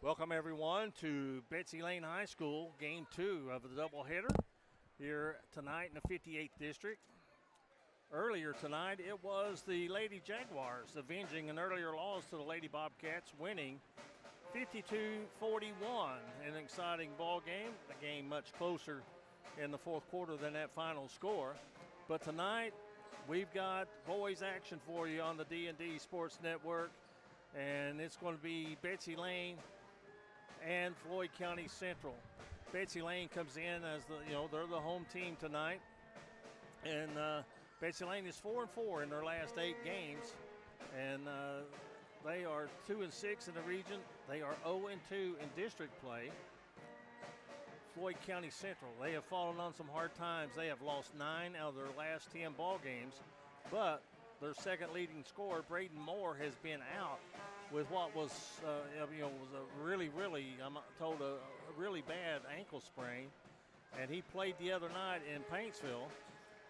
Welcome, everyone, to Betsy Layne High School, Game 2 of the doubleheader here tonight in the 58th District. Earlier tonight, it was the Lady Jaguars avenging an earlier loss to the Lady Bobcats, winning 52-41 in an exciting ball game. The game much closer in the fourth quarter than that final score. But tonight, we've got boys action for you on the D&D Sports Network, and it's going to be Betsy Layne and Floyd County Central. Betsy Layne comes in as they're the home team tonight, and Betsy Layne is 4-4 in their last 8 games, and they are 2-6 in the region. They are 0-2 in district play. Floyd County Central, they have fallen on some hard times. They have lost 9 out of their last 10 ball games, but their second leading scorer, Braden Moore, has been out with what was, was a really, I'm told, a really bad ankle sprain. And he played the other night in Paintsville,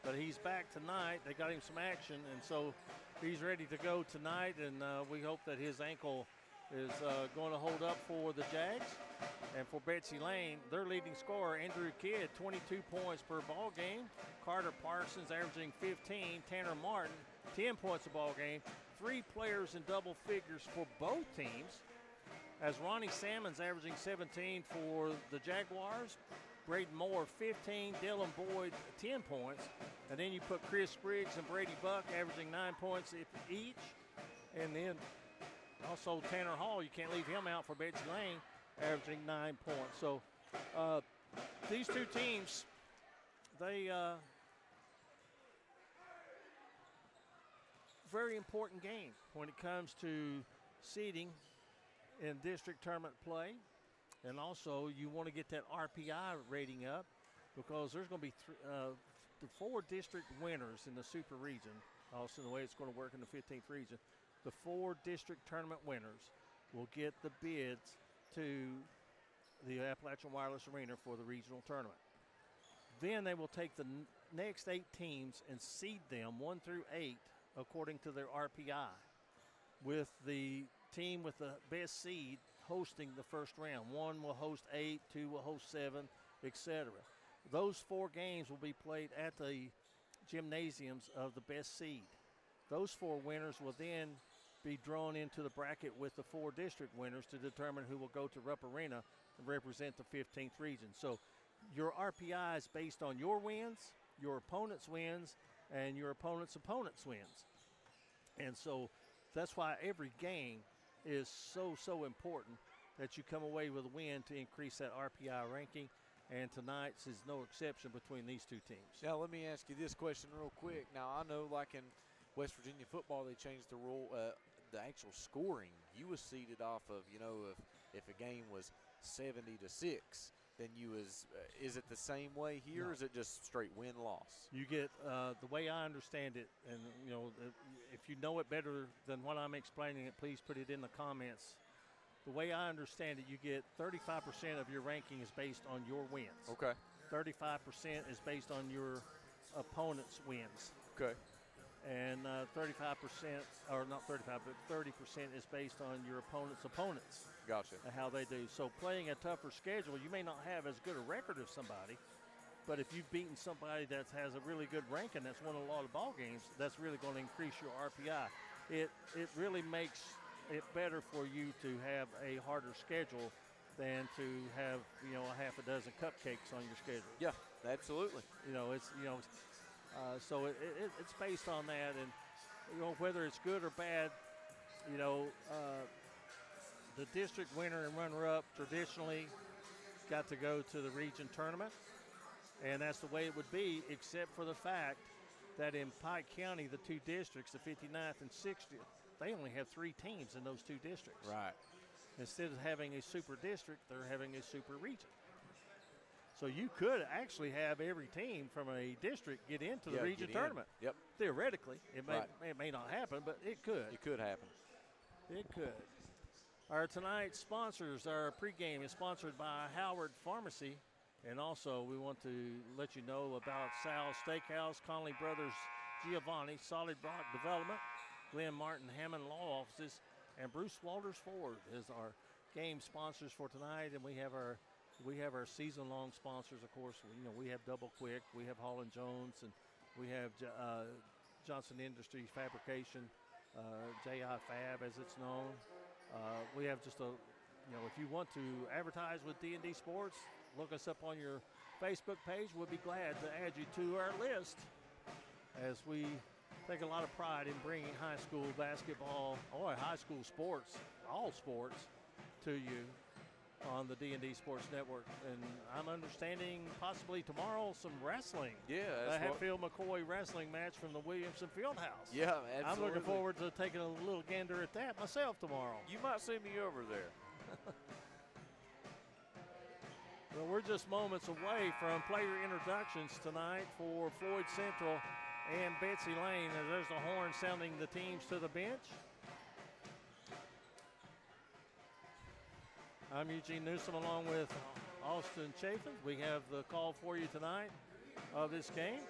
but he's back tonight. They got him some action, and so he's ready to go tonight. And we hope that his ankle is going to hold up for the Jags. And for Betsy Layne, their leading scorer, Andrew Kidd, 22 points per ball game. Carter Parsons averaging 15. Tanner Martin, 10 points a ball game. 3 players in double figures for both teams, as Ronnie Salmon's averaging 17 for the Jaguars. Braden Moore, 15. Dylan Boyd, 10 points. And then you put Chris Spriggs and Brady Buck averaging 9 points each. And then also Tanner Hall, you can't leave him out for Betsy Layne, averaging 9 points. So these two teams, they very important game when it comes to seeding in district tournament play. And also you want to get that RPI rating up, because there's going to be the 4 district winners in the super region. Also the way it's going to work in the 15th region, the 4 district tournament winners will get the bids to the Appalachian Wireless Arena for the regional tournament. Then they will take the next 8 teams and seed them 1 through 8 according to their RPI, with the team with the best seed hosting the first round. 1 will host 8, 2 will host 7, etc. Those 4 games will be played at the gymnasiums of the best seed. Those 4 winners will then be drawn into the bracket with the 4 district winners to determine who will go to Rupp Arena and represent the 15th region. So your RPI is based on your wins, your opponent's wins, and your opponent's wins. And so that's why every game is so important, that you come away with a win to increase that RPI ranking. And tonight's is no exception between these two teams. Now, let me ask you this question real quick. Now, I know like in West Virginia football, they changed the rule, the actual scoring. You was seeded off of, if a game was 70-6, then you was, is it the same way here, No. or is it just straight win-loss? You get, the way I understand it, and, if you know it better than what I'm explaining it, please put it in the comments. The way I understand it, you get 35% of your ranking is based on your wins. Okay. 35% is based on your opponent's wins. Okay. And 35%, or not 35, but 30% is based on your opponent's. Gotcha. And how they do. So playing a tougher schedule, you may not have as good a record as somebody, but if you've beaten somebody that has a really good ranking, that's won a lot of ball games, that's really going to increase your RPI. It really makes it better for you to have a harder schedule than to have, a half a dozen cupcakes on your schedule. Yeah, absolutely. So it's based on that, and whether it's good or bad, the district winner and runner-up traditionally got to go to the region tournament, and that's the way it would be, except for the fact that in Pike County, the 2 districts, the 59th and 60th, they only have 3 teams in those 2 districts. Right. Instead of having a super district, they're having a super region. So you could actually have every team from a district get into the region tournament. Yep. Theoretically. It may not happen, but it could. It could happen. It could. Our tonight's sponsors, our pregame is sponsored by Howard Pharmacy. And also we want to let you know about Sal's Steakhouse, Conley Brothers Giovanni, Solid Rock Development, Glenn Martin Hammond Law Offices, and Bruce Walters Ford is our game sponsors for tonight, and we have our season-long sponsors. Of course, we have Double Quick, we have Hall & Jones, and we have Johnson Industries Fabrication, J.I. Fab as it's known. We have just if you want to advertise with D&D Sports, look us up on your Facebook page. We'll be glad to add you to our list, as we take a lot of pride in bringing high school basketball or high school sports, all sports, to you on the D&D Sports Network. And I'm understanding possibly tomorrow some wrestling. Yeah. The Hatfield-McCoy wrestling match from the Williamson Fieldhouse. Yeah, absolutely. I'm looking forward to taking a little gander at that myself tomorrow. You might see me over there. Well, we're just moments away from player introductions tonight for Floyd Central and Betsy Layne, as there's the horn sounding the teams to the bench. I'm Eugene Newsome along with Austin Chafin. We have the call for you tonight of this game.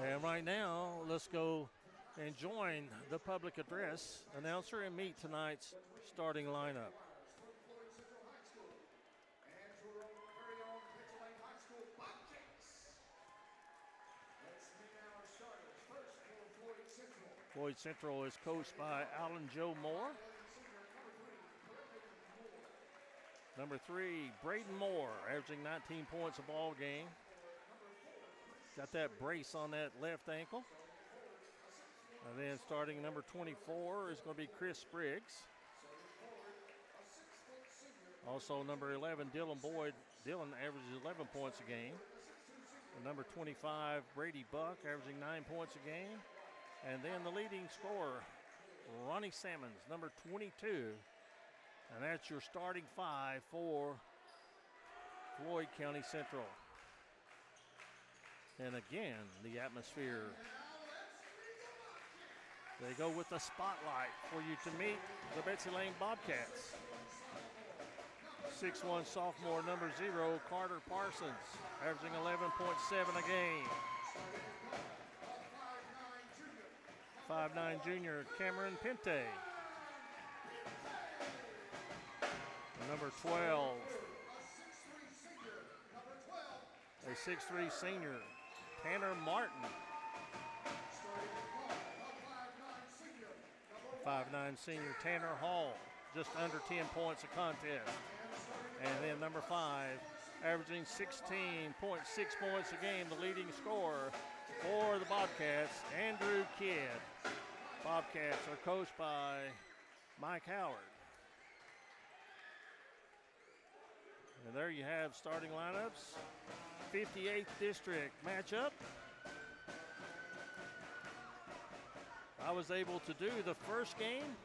And right now, let's go and join the public address announcer and meet tonight's starting lineup. Floyd Central is coached by Alan Joe Moore. Number 3, Braden Moore, averaging 19 points a ball game. Got that brace on that left ankle. And then starting number 24 is going to be Chris Spriggs. Also number 11, Dylan Boyd. Dylan averages 11 points a game. And number 25, Brady Buck, averaging 9 points a game. And then the leading scorer, Ronnie Sammons, number 22. And that's your starting 5 for Floyd County Central. And again, the atmosphere. They go with the spotlight for you to meet the Betsy Layne Bobcats. 6'1" sophomore, number 0, Carter Parsons, averaging 11.7 a game. 5'9" junior, Cameron Pente. Number 12, a 6'3" senior, Tanner Martin. 5'9" senior, Tanner Hall, just under 10 points a contest. And then number 5, averaging 16.6 points a game, the leading scorer for the Bobcats, Andrew Kidd. Bobcats are coached by Mike Howard. And there you have starting lineups. 58th District matchup. I was able to do the first game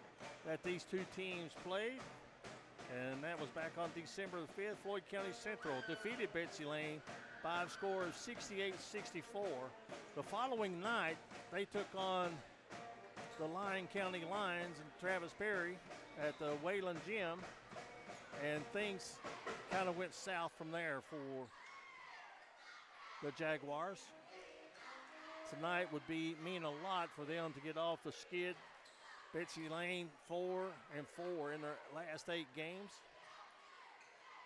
that these two teams played, and that was back on December the 5th. Floyd County Central defeated Betsy Layne by a score of 68-64. The following night, they took on the Lyon County Lions and Travis Perry at the Wayland Gym, and things kind of went south from there for the Jaguars. Tonight would mean a lot for them to get off the skid. Betsy Layne 4-4 in their last 8 games.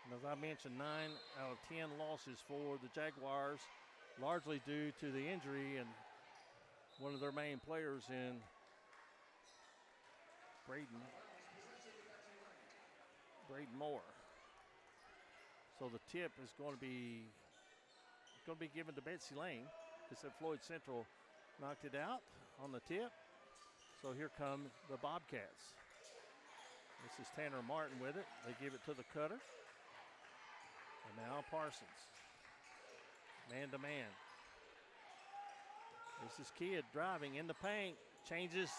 And as I mentioned, 9 out of 10 losses for the Jaguars, largely due to the injury and one of their main players in Braden Moore. So the tip is going to be given to Betsy Layne. They said Floyd Central knocked it out on the tip. So here come the Bobcats. This is Tanner Martin with it. They give it to the cutter. And now Parsons. Man to man. This is Kidd driving in the paint. Changes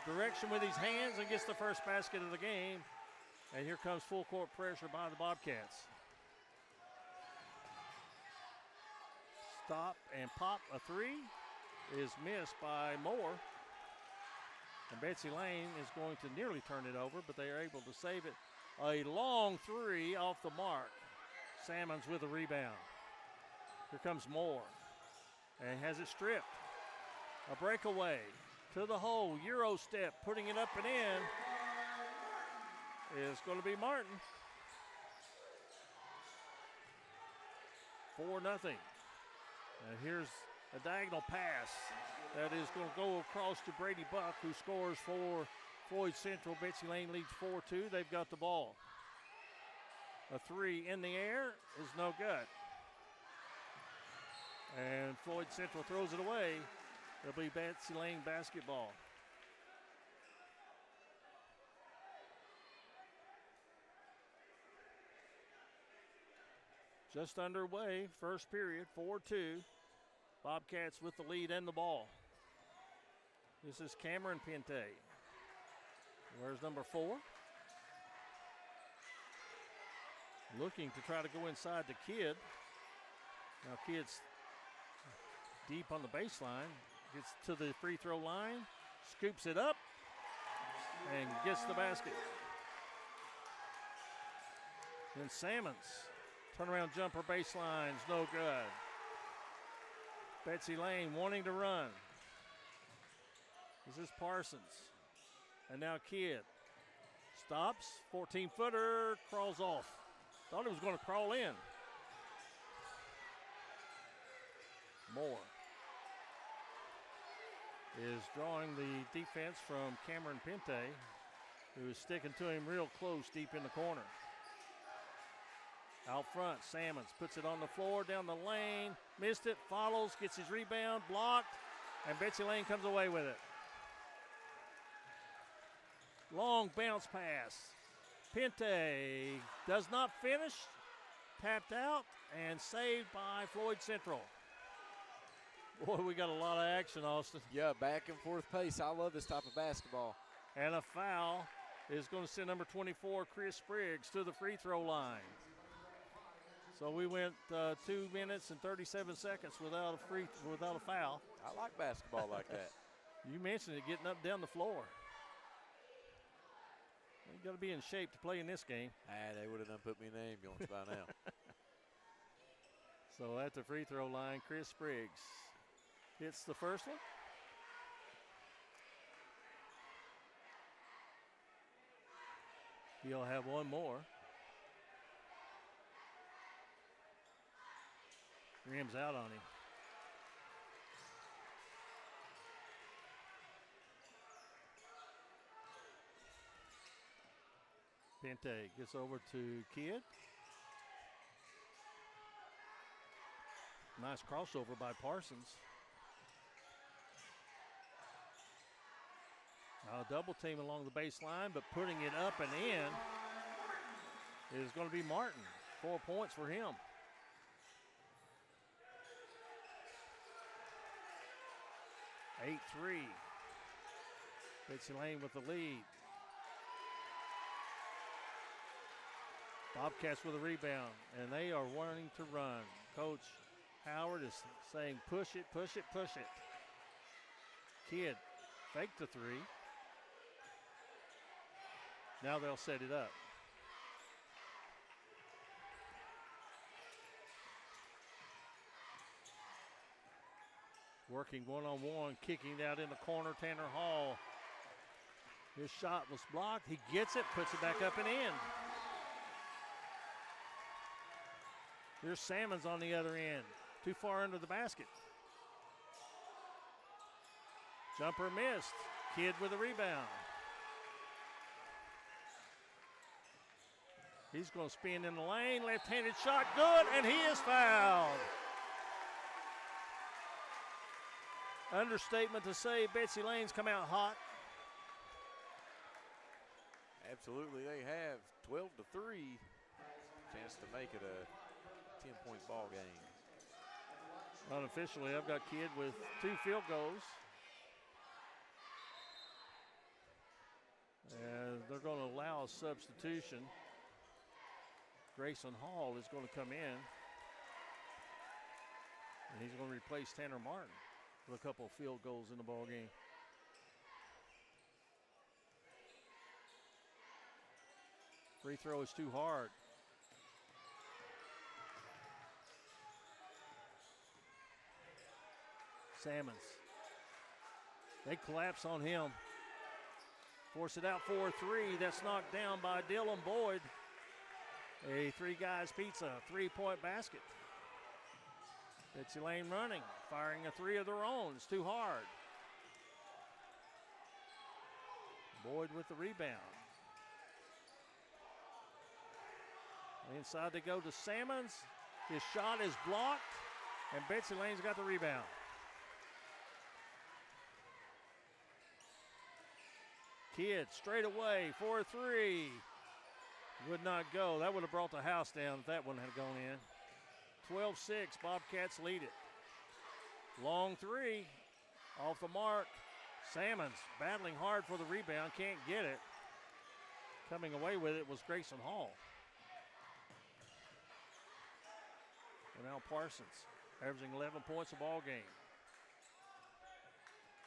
direction with his hands and gets the first basket of the game. And here comes full court pressure by the Bobcats. Stop and pop a 3 is missed by Moore. And Betsy Layne is going to nearly turn it over, but they are able to save it. A long 3 off the mark. Sammons with a rebound. Here comes Moore. And has it stripped. A breakaway to the hole. Euro step, putting it up and in. is going to be Martin. 4-0. And here's a diagonal pass that is going to go across to Brady Buck, who scores for Floyd Central. Betsy Layne leads 4-2. They've got the ball. A 3 in the air is no good. And Floyd Central throws it away. It'll be Betsy Layne basketball. Just underway, first period, 4-2. Bobcats with the lead and the ball. This is Cameron Pente. Where's number 4? Looking to try to go inside the Kid. Now Kid's deep on the baseline. Gets to the free throw line. Scoops it up. And gets the basket. Then Salmons. Turnaround jumper baseline's no good. Betsy Layne wanting to run. This is Parsons. And now Kidd. Stops. 14-footer. Crawls off. Thought he was going to crawl in. Moore is drawing the defense from Cameron Pente, who is sticking to him real close deep in the corner. Out front, Salmons puts it on the floor, down the lane, missed it, follows, gets his rebound, blocked, and Betsy Layne comes away with it. Long bounce pass. Pente does not finish, tapped out, and saved by Floyd Central. Boy, we got a lot of action, Austin. Yeah, back and forth pace. I love this type of basketball. And a foul is going to send number 24, Chris Spriggs, to the free throw line. So we went 2 minutes and 37 seconds without a foul. I like basketball like that. You mentioned it, getting up down the floor. You got to be in shape to play in this game. They would have done put me in the ambulance by now. So at the free throw line, Chris Spriggs hits the first one. He'll have one more. Rims out on him. Pente gets over to Kidd. Nice crossover by Parsons. Now a double team along the baseline, but putting it up and in is going to be Martin. 4 points for him. Eight 3. Betsy Layne with the lead. Bobcats with a rebound, and they are wanting to run. Coach Howard is saying, push it, push it, push it. Kidd fake the 3. Now they'll set it up. Working one-on-one, kicking out in the corner, Tanner Hall. His shot was blocked. He gets it, puts it back up and in. There's Salmons on the other end. Too far under the basket. Jumper missed. Kidd with a rebound. He's going to spin in the lane. Left-handed shot, good, and he is fouled. Understatement to say Betsy Layne's come out hot. Absolutely, they have 12-3. Chance to make it a 10-point ball game. Unofficially, I've got Kidd with 2 field goals. And they're going to allow a substitution. Grayson Hall is going to come in. And he's going to replace Tanner Martin with a couple of field goals in the ball game. Free throw is too hard. Salmons. They collapse on him. Force it out for a three. That's knocked down by Dylan Boyd. A Three Guys Pizza 3-point basket. Betsy Layne running, firing a three of their own. It's too hard. Boyd with the rebound. Inside they go to Salmons. His shot is blocked, and Betsy Layne's got the rebound. Kidd straight away for a three. Would not go. That would have brought the house down if that one had gone in. 12-6, Bobcats lead it. Long three, off the mark. Salmons battling hard for the rebound, can't get it. Coming away with it was Grayson Hall. And now Parsons, averaging 11 points a ball game.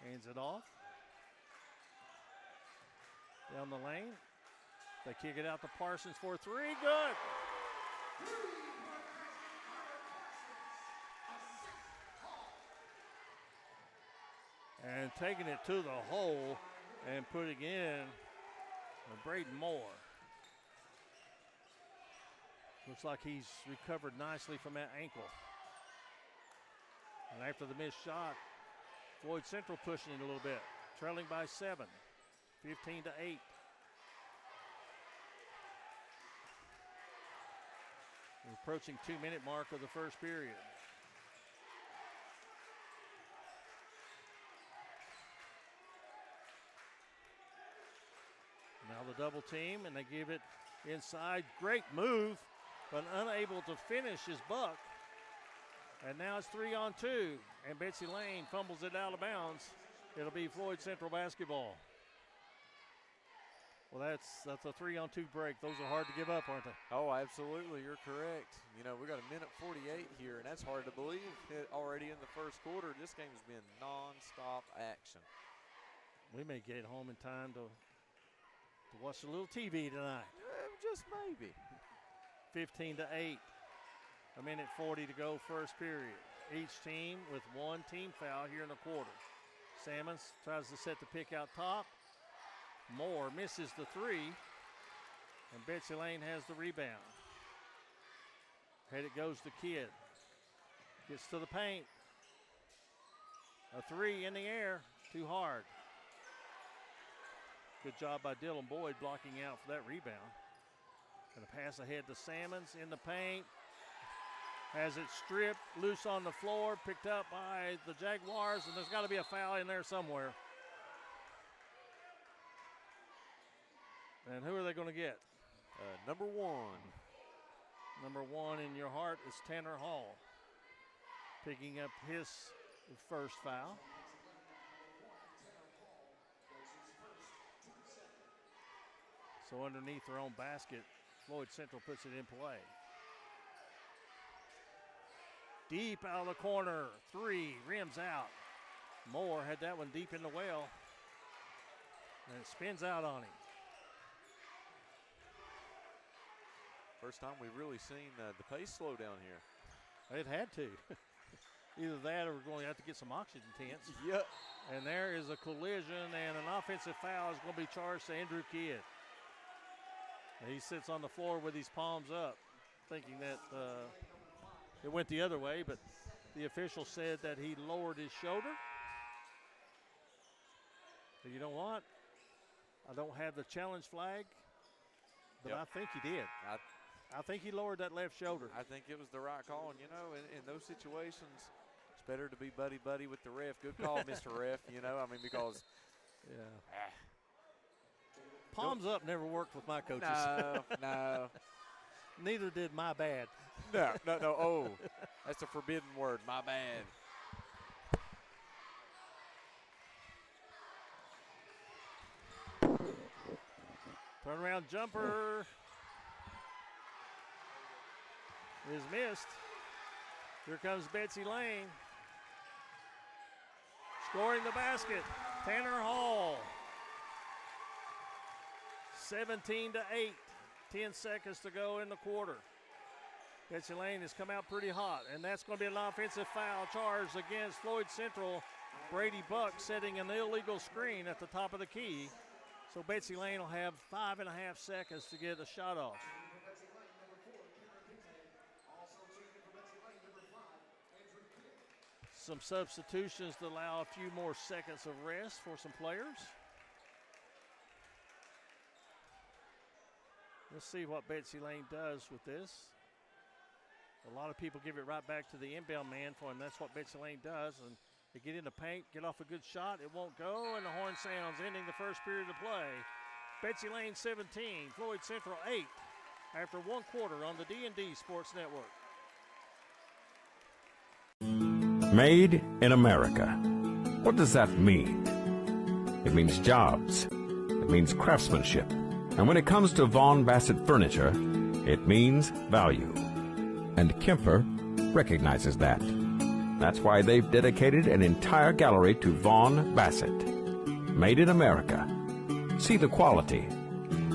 Hands it off. Down the lane. They kick it out to Parsons for three. Good. And taking it to the hole and putting in Braden Moore. Looks like he's recovered nicely from that ankle. And after the missed shot, Floyd Central pushing it a little bit, trailing by 7, 15-8. Approaching 2-minute mark of the first period. Now the double team, and they give it inside. Great move, but unable to finish his buck. And now it's 3-on-2, and Betsy Layne fumbles it out of bounds. It'll be Floyd Central basketball. Well, that's a 3-on-2 break. Those are hard to give up, aren't they? Oh, absolutely. You're correct. You know, we got a minute 48 here, and that's hard to believe. Already in the first quarter, this game's been non-stop action. We may get home in time to watch a little TV tonight. Just maybe. 15-8. A minute 40 to go, first period. Each team with one team foul here in the quarter. Salmons tries to set the pick out top. Moore misses the three, and Betsy Layne has the rebound. Head it goes to Kidd. Gets to the paint. A three in the air, too hard. Good job by Dylan Boyd blocking out for that rebound. Gonna pass ahead to Salmons in the paint. Has it stripped, loose on the floor, picked up by the Jaguars, and there's gotta be a foul in there somewhere. And who are they going to get? Number 1. Number 1 in your heart is Tanner Hall, picking up his first foul. So underneath their own basket, Floyd Central puts it in play. Deep out of the corner, three, rims out. Moore had that one deep in the well, and it spins out on him. First time we've really seen the pace slow down here. It had to. Either that or we're going to have to get some oxygen tents. Yep. And there is a collision, and an offensive foul is going to be charged to Andrew Kidd. He sits on the floor with his palms up, thinking that it went the other way, but the official said that he lowered his shoulder. So you know what? I don't have the challenge flag, but I think he did. I think he lowered that left shoulder. I think it was the right call. And, you know, in those situations, it's better to be buddy-buddy with the ref. Good call, Mr. Ref, you know, I mean, because. Yeah. Palms up never worked with my coaches. No. Neither did my bad. No. Oh, that's a forbidden word. My bad. Turnaround jumper is missed. Here comes Betsy Layne. Scoring the basket, Tanner Hall. 17-8, 10 seconds to go in the quarter. Betsy Layne has come out pretty hot, and that's going to be an offensive foul charged against Floyd Central. Brady Buck setting an illegal screen at the top of the key. So Betsy Layne will have 5.5 seconds to get a shot off. Some substitutions to allow a few more seconds of rest for some players. Let's see what Betsy Layne does with this. A lot of people give it right back to the inbound man for him. That's what Betsy Layne does. And they get in the paint, get off a good shot. It won't go, and the horn sounds, ending the first period of play. Betsy Layne 17, Floyd Central 8, after 1 quarter on the D&D Sports Network. Made in America. What does that mean? It means jobs. It means craftsmanship. And when it comes to Vaughan Bassett furniture, it means value. And Kemper recognizes that. That's why they've dedicated an entire gallery to Vaughan Bassett. Made in America. See the quality.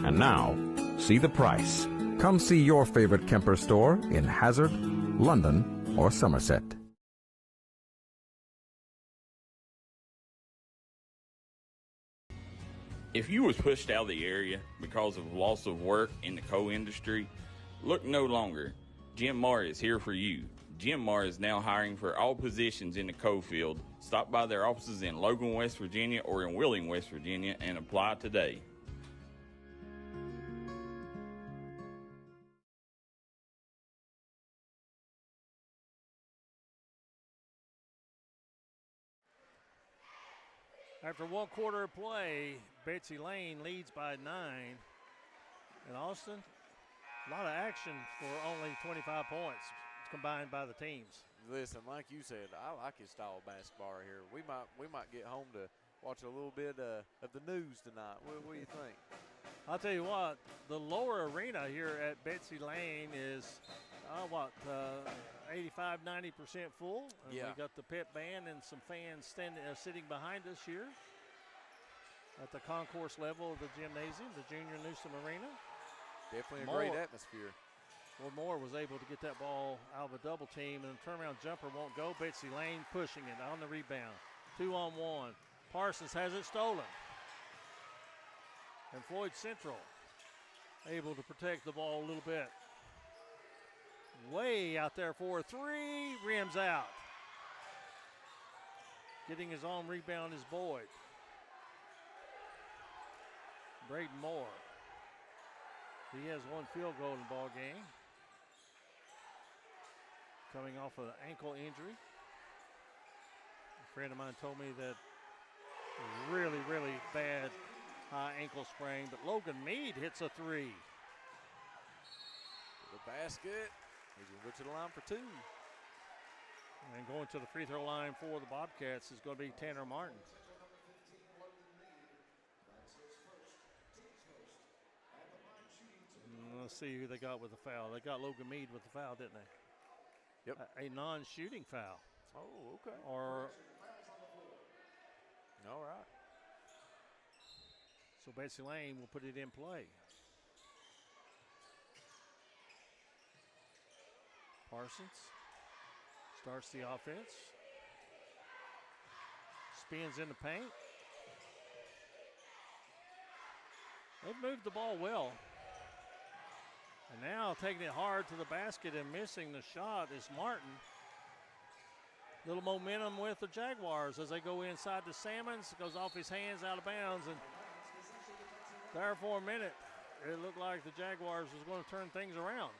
And now, see the price. Come see your favorite Kemper store in Hazard, London, or Somerset. If you was pushed out of the area because of loss of work in the coal industry, look no longer. Jim Marr is here for you. Jim Marr is now hiring for all positions in the coal field. Stop by their offices in Logan, West Virginia or in Wheeling, West Virginia and apply today. After 1 quarter of play, Betsy Layne leads by 9. And Austin, a lot of action for only 25 points combined by the teams. Listen, like you said, I like his style of basketball right here. We might get home to watch a little bit of the news tonight. What do you think? I'll tell you what, the lower arena here at Betsy Layne is, 85, 90% full. And Yeah. we got the pit band and some fans sitting behind us here at the concourse level of the gymnasium, the Junior Newsome Arena. Definitely a great atmosphere. Well, Moore was able to get that ball out of a double team, and the turnaround jumper won't go. Betsy Layne pushing it on the rebound. 2-on-1. Parsons has it stolen. And Floyd Central able to protect the ball a little bit. Way out there for a 3, rims out. Getting his own rebound is Boyd. Braden Moore. He has 1 field goal in the ball game. Coming off of an ankle injury. A friend of mine told me that really, really bad high ankle sprain, but Logan Mead hits a 3. The basket. He's going to go to the line for 2. And going to the free throw line for the Bobcats is going to be Tanner Martin. Let's see who they got with the foul. They got Logan Mead with the foul, didn't they? Yep. A non-shooting foul. Oh, okay. Or all right. so Betsy Layne will put it in play. Parsons starts the offense. Spins in the paint. They've moved the ball well. And now taking it hard to the basket and missing the shot is Martin. Little momentum with the Jaguars as they go inside the Salmons. Goes off his hands, out of bounds. And there for a minute, it looked like the Jaguars was going to turn things around.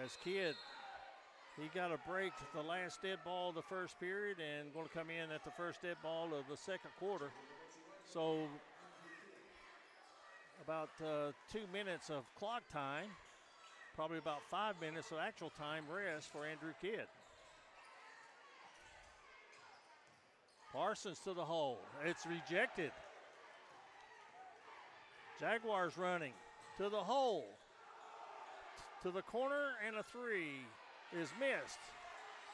As Kidd, he got a break the last dead ball of the first period and going to come in at the first dead ball of the second quarter. So about 2 minutes of clock time, probably about 5 minutes of actual time rest for Andrew Kidd. Parsons to the hole. It's rejected. Jaguars running to the hole. To the corner, and a 3 is missed.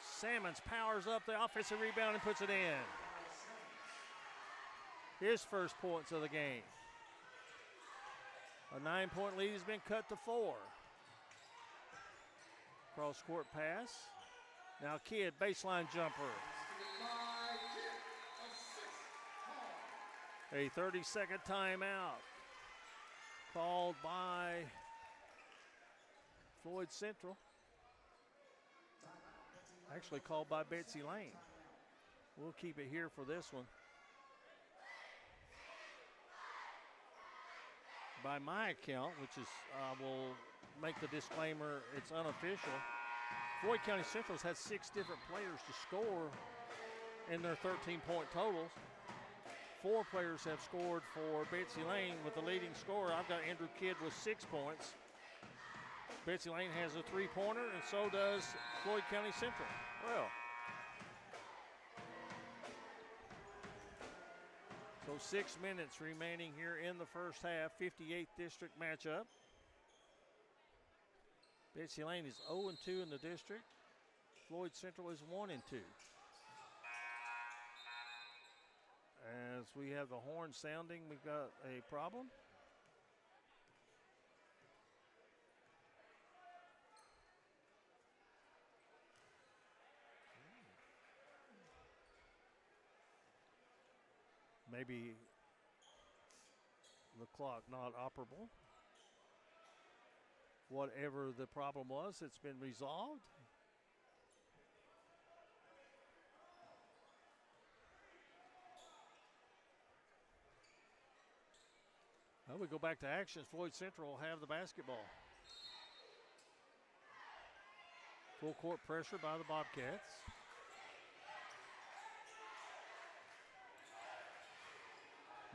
Salmons powers up the offensive rebound and puts it in. His first points of the game. A 9-point lead has been cut to 4. Cross court pass. Now Kidd, baseline jumper. A 30-second timeout called by Floyd Central. Actually called by Betsy Layne. We'll keep it here for this one. By my account, which is, I will make the disclaimer, it's unofficial. Floyd County Central's had 6 different players to score in their 13-point totals. 4 players have scored for Betsy Layne with the leading scorer. I've got Andrew Kidd with 6 points. Betsy Layne has a 3-pointer, and so does Floyd County Central. Well, so 6 minutes remaining here in the first half, 58th district matchup. Betsy Layne is 0-2 in the district. Floyd Central is 1-2. As we have the horn sounding, we've got a problem. Maybe the clock not operable. Whatever the problem was, it's been resolved. Well, we go back to action. Floyd Central will have the basketball. Full court pressure by the Bobcats.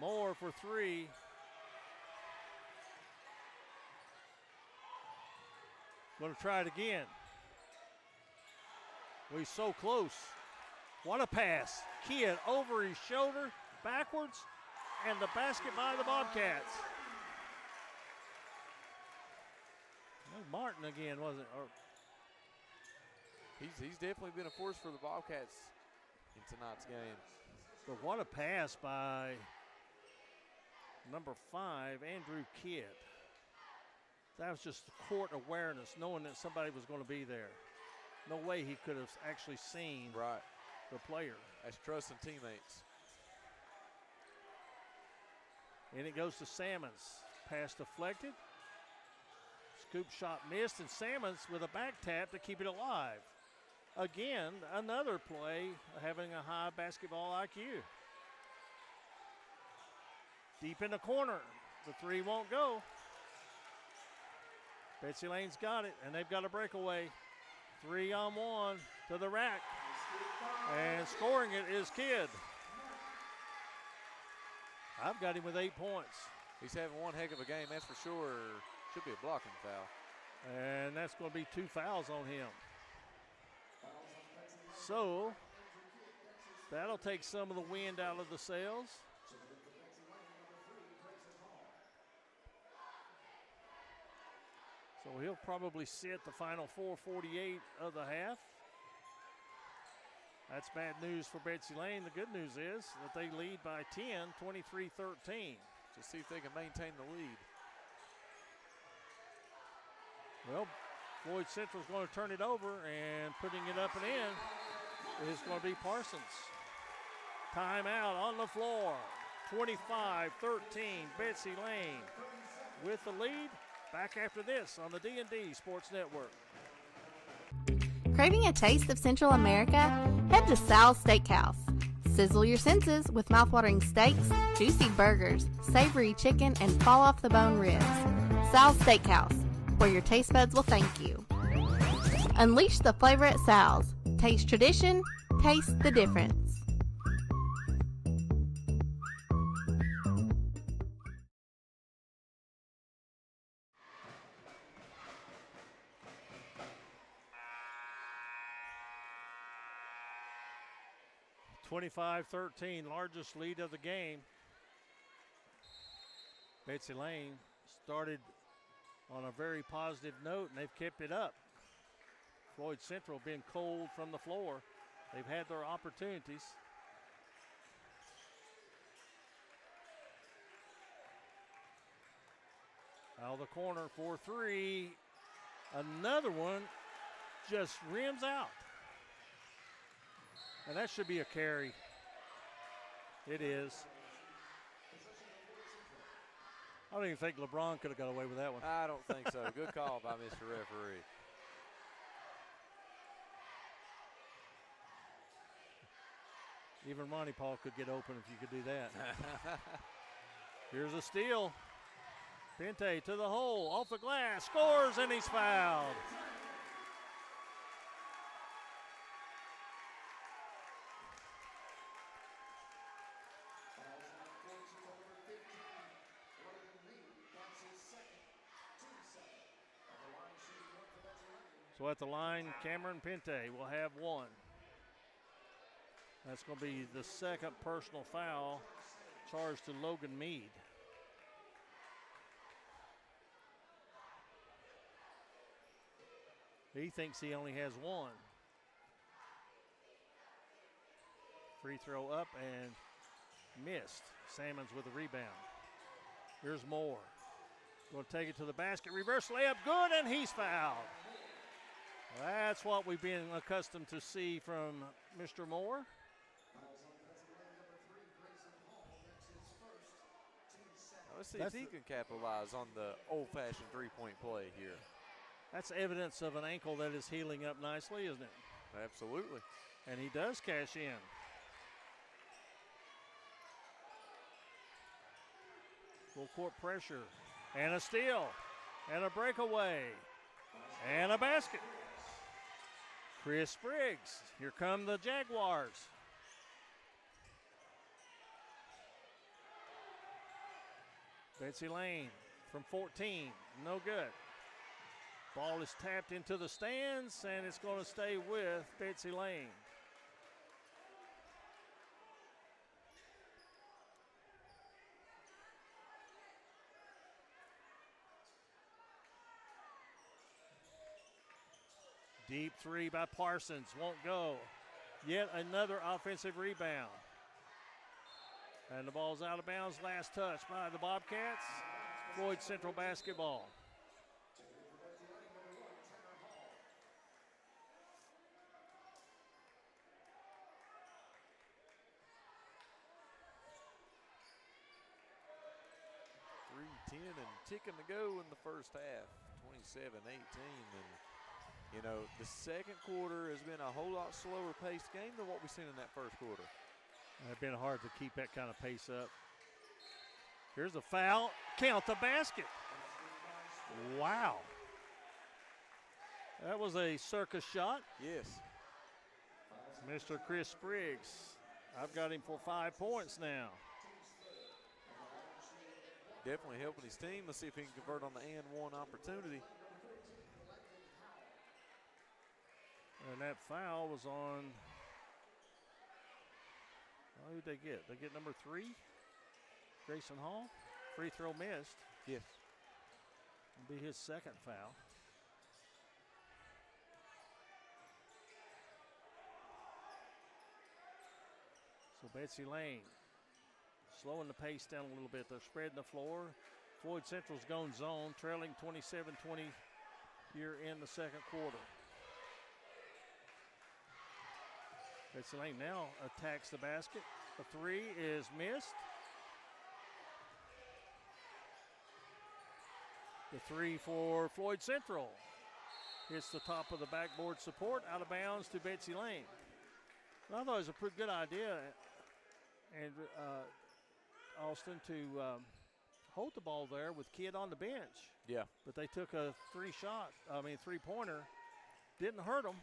Moore for 3. Going to try it again. We're so close. What a pass. Kidd over his shoulder, backwards, and the basket by the Bobcats. No, Martin again, wasn't it? he's definitely been a force for the Bobcats in tonight's game. But what a pass by number 5, Andrew Kidd. That was just court awareness, knowing that somebody was going to be there. No way he could have actually seen the player. That's trusting teammates. And it goes to Salmons. Pass deflected. Scoop shot missed, and Salmons with a back tap to keep it alive. Again, another play having a high basketball IQ. Deep in the corner. The 3 won't go. Betsy Layne's got it, and they've got a breakaway. 3-on-1 to the rack. And scoring it is Kidd. I've got him with 8 points. He's having one heck of a game, that's for sure. Should be a blocking foul. And that's going to be 2 fouls on him. So that'll take some of the wind out of the sails. So he'll probably sit the final 4:48 of the half. That's bad news for Betsy Layne. The good news is that they lead by 10, 23-13. Just see if they can maintain the lead. Well, Floyd Central's going to turn it over, and putting it up and in is going to be Parsons. Timeout on the floor. 25-13, Betsy Layne with the lead. Back after this on the D&D Sports Network. Craving a taste of Central America? Head to Sal's Steakhouse. Sizzle your senses with mouthwatering steaks, juicy burgers, savory chicken, and fall-off-the-bone ribs. Sal's Steakhouse, where your taste buds will thank you. Unleash the flavor at Sal's. Taste tradition, taste the difference. (25-13), largest lead of the game. Betsy Layne started on a very positive note, and they've kept it up. Floyd Central been cold from the floor. They've had their opportunities. Out of the corner for 3. Another one just rims out. And that should be a carry. It is. I don't even think LeBron could have got away with that one. I don't think so. Good call by Mr. Referee. Even Ronnie Paul could get open if you could do that. Here's a steal. Pente to the hole, off the glass, scores, and he's fouled. So at the line, Cameron Pente will have one. That's going to be the second personal foul charged to Logan Mead. He thinks he only has one. Free throw up and missed. Salmons with a rebound. Here's Moore. Going to take it to the basket. Reverse layup, good, and he's fouled. That's what we've been accustomed to see from Mr. Moore. Let's see if he can capitalize on the old-fashioned three-point play here. That's evidence of an ankle that is healing up nicely, isn't it? Absolutely. And he does cash in. Full court pressure. And a steal. And a breakaway. And a basket. Chris Spriggs. Here come the Jaguars. Betsy Layne from 14. No good. Ball is tapped into the stands, and it's going to stay with Betsy Layne. Deep three by Parsons, won't go. Yet another offensive rebound. And the ball's out of bounds, last touch by the Bobcats. Floyd Central basketball. .3:10 and ticking to go in the first half, 27-18. And, you know, the second quarter has been a whole lot slower paced game than what we've seen in that first quarter. It's been hard to keep that kind of pace up. Here's a foul. Count the basket. Wow. That was a circus shot. Yes. Mr. Chris Spriggs. I've got him for 5 points now. Definitely helping his team. Let's see if he can convert on the and one opportunity. And that foul was on, who did they get? They get number 3, Grayson Hall. Free throw missed. Yes. It'll be his second foul. So Betsy Layne slowing the pace down a little bit. They're spreading the floor. Floyd Central's gone zone, trailing 27-20 here in the second quarter. Betsy Layne now attacks the basket. The three is missed. The three for Floyd Central hits the top of the backboard support, out of bounds to Betsy Layne. I thought it was a pretty good idea, and Austin, to hold the ball there with Kidd on the bench. Yeah. But they took a three-pointer. Didn't hurt them.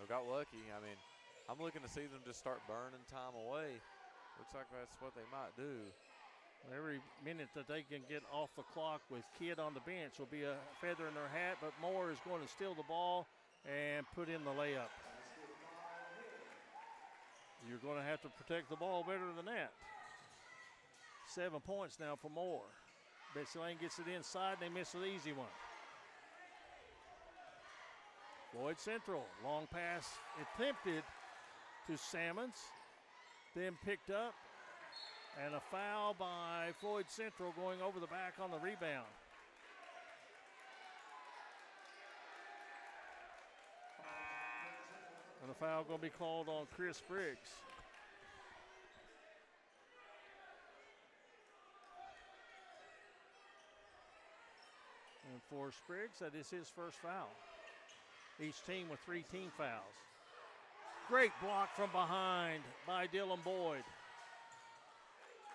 They got lucky. I mean, I'm looking to see them just start burning time away. Looks like that's what they might do. Every minute that they can get off the clock with Kidd on the bench will be a feather in their hat, but Moore is going to steal the ball and put in the layup. You're going to have to protect the ball better than that. 7 points now for Moore. Betsy Layne gets it inside, and they miss an easy one. Floyd Central, long pass attempted to Salmons, then picked up, and a foul by Floyd Central going over the back on the rebound. And the foul going to be called on Chris Spriggs. And for Spriggs, that is his first foul. Each team with 3 team fouls. Great block from behind by Dylan Boyd.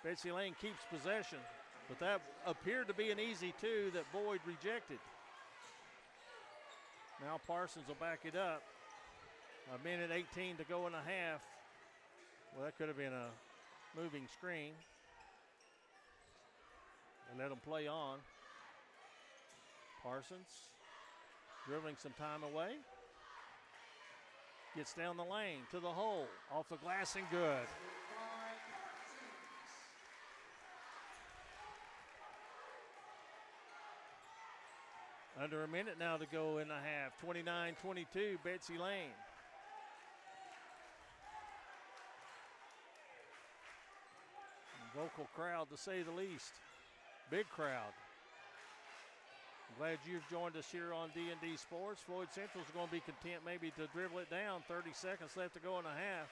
Betsy Layne keeps possession, but that appeared to be an easy 2 that Boyd rejected. Now Parsons will back it up. 1:18 to go in the half. Well, that could have been a moving screen. And let them play on. Parsons dribbling some time away. Gets down the lane to the hole. Off the glass and good. Under a minute now to go in the half. 29-22, Betsy Layne. Vocal crowd, to say the least. Big crowd. I'm glad you've joined us here on D&D Sports. Floyd Central's going to be content maybe to dribble it down. 30 seconds left to go in the half.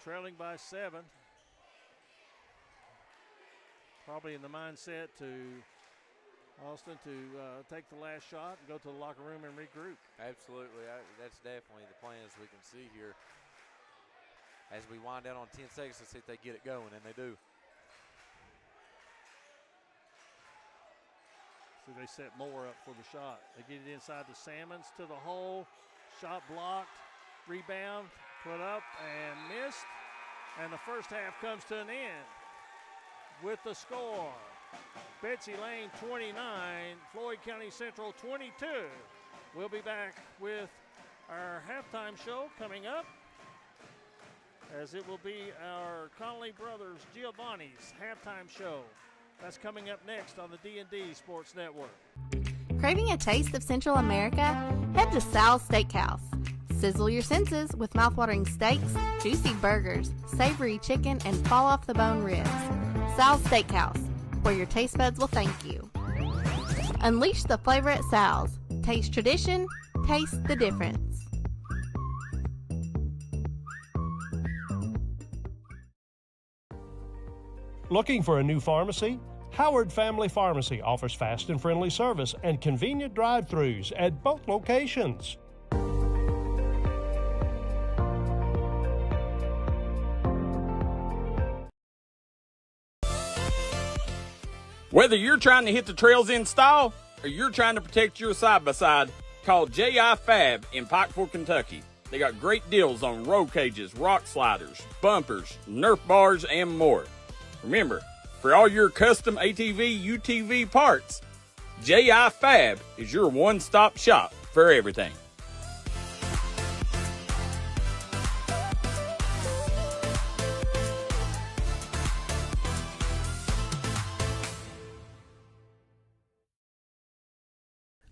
Trailing by 7. Probably in the mindset to Austin to take the last shot and go to the locker room and regroup. Absolutely. That's definitely the plans we can see here. As we wind down on 10 seconds to see if they get it going, and they do. So they set Moore up for the shot. They get it inside to Salmons, to the hole. Shot blocked. Rebound, put up and missed. And the first half comes to an end with the score. Betsy Layne 29, Floyd County Central 22. We'll be back with our halftime show coming up, as it will be our Connolly Brothers Giovanni's halftime show. That's coming up next on the D&D Sports Network. Craving a taste of Central America? Head to Sal's Steakhouse. Sizzle your senses with mouthwatering steaks, juicy burgers, savory chicken, and fall-off-the-bone ribs. Sal's Steakhouse, where your taste buds will thank you. Unleash the flavor at Sal's. Taste tradition, taste the difference. Looking for a new pharmacy? Howard Family Pharmacy offers fast and friendly service and convenient drive-thrus at both locations. Whether you're trying to hit the trails in style or you're trying to protect your side-by-side, call J.I. Fab in Pikeville, Kentucky. They got great deals on roll cages, rock sliders, bumpers, Nerf bars, and more. Remember, for all your custom ATV, UTV parts, J.I. Fab is your one-stop shop for everything.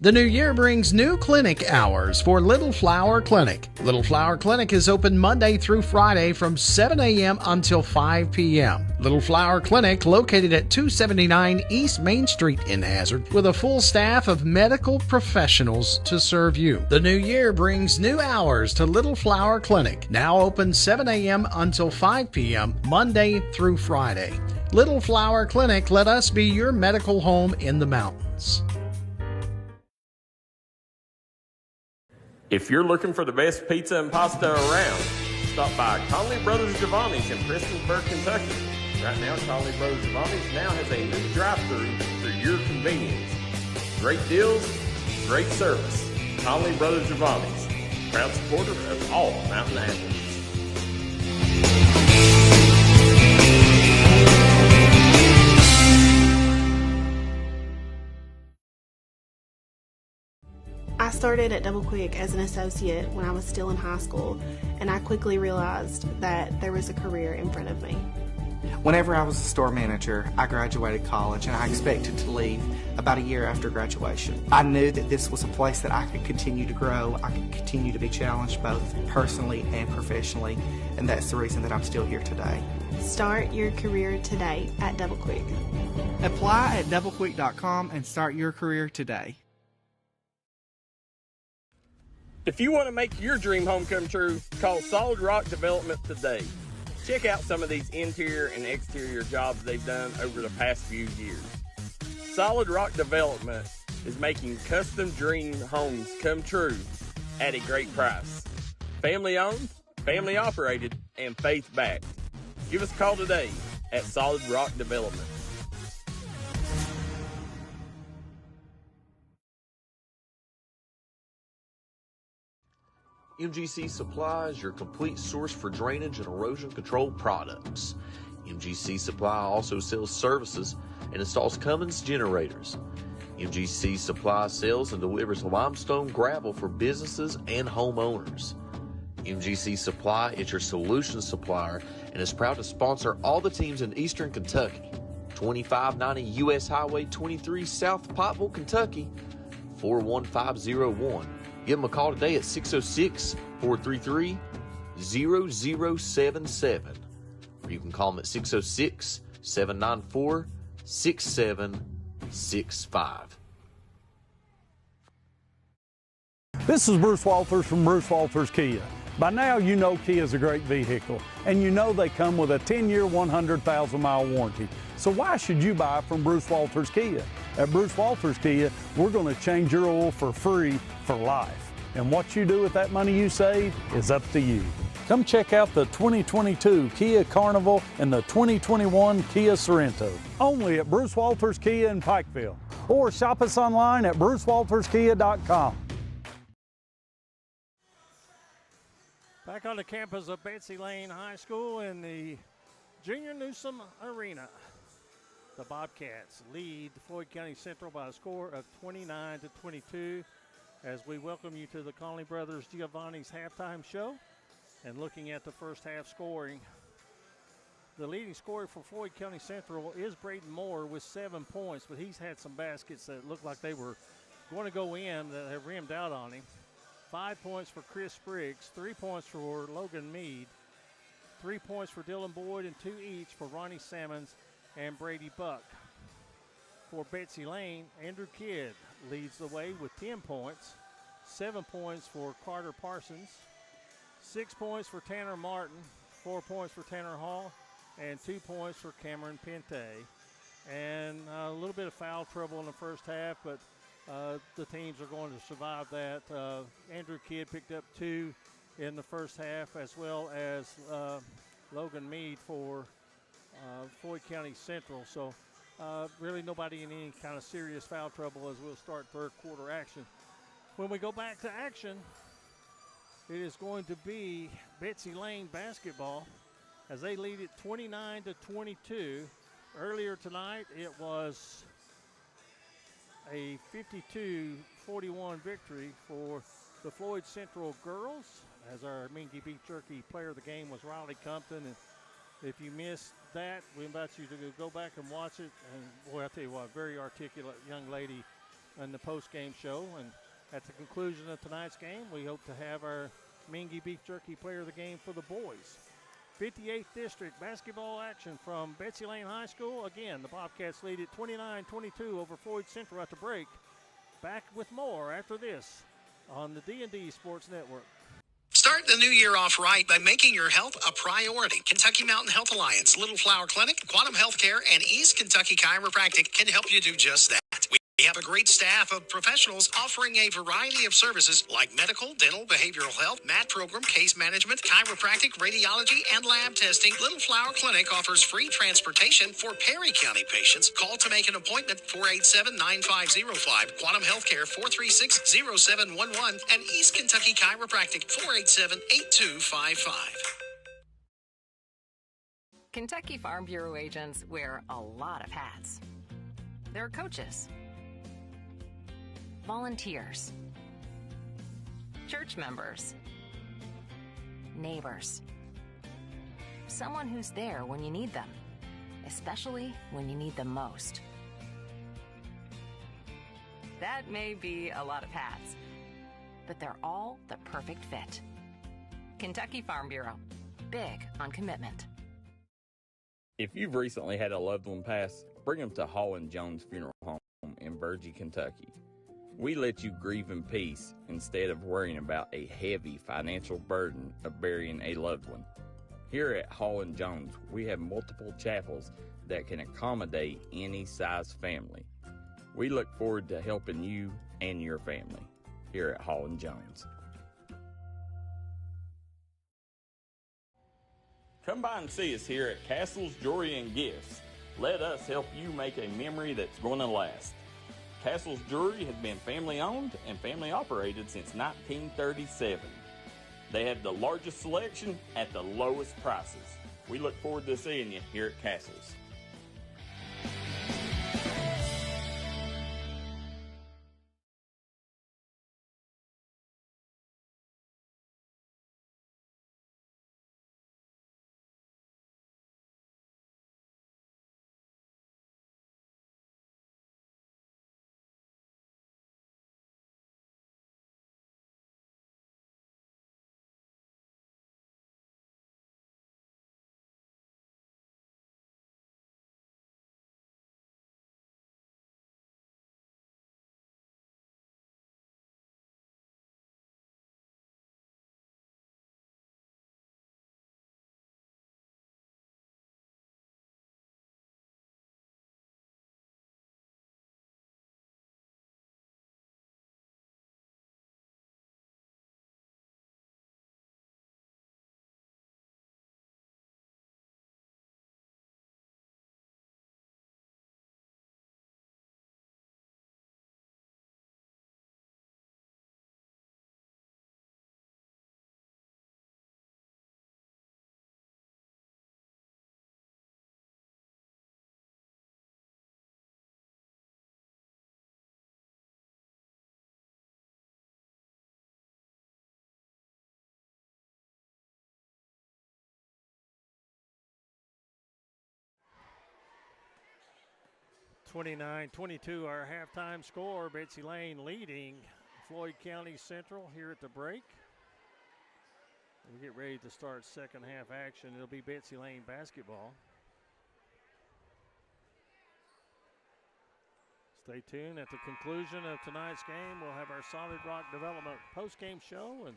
The new year brings new clinic hours for Little Flower Clinic. Little Flower Clinic is open Monday through Friday from 7 a.m. until 5 p.m. Little Flower Clinic, located at 279 East Main Street in Hazard, with a full staff of medical professionals to serve you. The new year brings new hours to Little Flower Clinic, now open 7 a.m. until 5 p.m. Monday through Friday. Little Flower Clinic, let us be your medical home in the mountains. If you're looking for the best pizza and pasta around, stop by Connolly Brothers Giovanni's in Prestonsburg, Kentucky. Right now, Connolly Brothers Giovanni's now has a new drive-thru for your convenience. Great deals, great service. Connolly Brothers Giovanni's, proud supporter of all mountain athletes. I started at Double Quick as an associate when I was still in high school, and I quickly realized that there was a career in front of me. Whenever I was a store manager, I graduated college and I expected to leave about a year after graduation. I knew that this was a place that I could continue to grow, I could continue to be challenged both personally and professionally, and that's the reason that I'm still here today. Start your career today at Double Quick. Apply at doublequick.com and start your career today. If you want to make your dream home come true, call Solid Rock Development today. Check out some of these interior and exterior jobs they've done over the past few years. Solid Rock Development is making custom dream homes come true at a great price. Family owned, family operated, and faith backed. Give us a call today at Solid Rock Development. MGC Supply is your complete source for drainage and erosion control products. MGC Supply also sells services and installs Cummins generators. MGC Supply sells and delivers limestone gravel for businesses and homeowners. MGC Supply is your solution supplier and is proud to sponsor all the teams in Eastern Kentucky. 2590 U.S. Highway 23 South Pottville, Kentucky, 41501. Give them a call today at 606-433-0077. Or you can call them at 606-794-6765. This is Bruce Walters from Bruce Walters Kia. By now you know Kia is a great vehicle, and you know they come with a 10-year, 100,000-mile warranty. So why should you buy from Bruce Walters Kia? At Bruce Walters Kia, we're going to change your oil for free for life. And what you do with that money you save is up to you. Come check out the 2022 Kia Carnival and the 2021 Kia Sorento. Only at Bruce Walters Kia in Pikeville. Or shop us online at brucewalterskia.com. Back on the campus of Betsy Layne High School in the Junior Newsome Arena. The Bobcats lead Floyd County Central by a score of 29-22 as we welcome you to the Conley Brothers Giovanni's halftime show. And looking at the first half scoring, the leading scorer for Floyd County Central is Braden Moore with 7 points, but he's had some baskets that looked like they were going to go in that have rimmed out on him. 5 points for Chris Spriggs, 3 points for Logan Mead, 3 points for Dylan Boyd, and 2 each for Ronnie Sammons and Brady Buck. For Betsy Layne, Andrew Kidd leads the way with 10 points, 7 points for Carter Parsons, 6 points for Tanner Martin, 4 points for Tanner Hall, and 2 points for Cameron Pente. And a little bit of foul trouble in the first half, but the teams are going to survive that. Andrew Kidd picked up 2 in the first half, as well as Logan Mead for Floyd County Central. So really nobody in any kind of serious foul trouble as we'll start third quarter action. When we go back to action, it is going to be Betsy Layne basketball as they lead it 29-22. Earlier tonight, it was a 52-41 victory for the Floyd Central girls, as our Mingy Beef Jerky player of the game was Riley Compton. And if you missed that, we invite you to go back and watch it. And boy, I tell you what, very articulate young lady in the post-game show. And at the conclusion of tonight's game, we hope to have our Mingy Beef Jerky player of the game for the boys. 58th District basketball action from Betsy Layne High School. Again, the Bobcats lead it 29-22 over Floyd Central at the break. Back with more after this on the D&D Sports Network. Start the new year off right by making your health a priority. Kentucky Mountain Health Alliance, Little Flower Clinic, Quantum Healthcare, and East Kentucky Chiropractic can help you do just that. We have a great staff of professionals offering a variety of services like medical, dental, behavioral health, MAT program, case management, chiropractic, radiology, and lab testing. Little Flower Clinic offers free transportation for Perry County patients. Call to make an appointment, 487-9505. Quantum Healthcare, 436-0711. And East Kentucky Chiropractic, 487-8255. Kentucky Farm Bureau agents wear a lot of hats. They're coaches, volunteers, church members, neighbors, someone who's there when you need them, especially when you need them most. That may be a lot of hats, but they're all the perfect fit. Kentucky Farm Bureau, big on commitment. If you've recently had a loved one pass, bring them to Hall & Jones Funeral Home in Burgee, Kentucky. We let you grieve in peace instead of worrying about a heavy financial burden of burying a loved one. Here at Hall & Jones, we have multiple chapels that can accommodate any size family. We look forward to helping you and your family here at Hall & Jones. Come by and see us here at Castle's Jewelry and Gifts. Let us help you make a memory that's going to last. Castle's Jewelry has been family owned and family operated since 1937. They have the largest selection at the lowest prices. We look forward to seeing you here at Castle's. (29-22) our halftime score. Betsy Layne leading Floyd County Central here at the break. We get ready to start second half action. It'll be Betsy Layne basketball. Stay tuned. At the conclusion of tonight's game, we'll have our Solid Rock Development post-game show and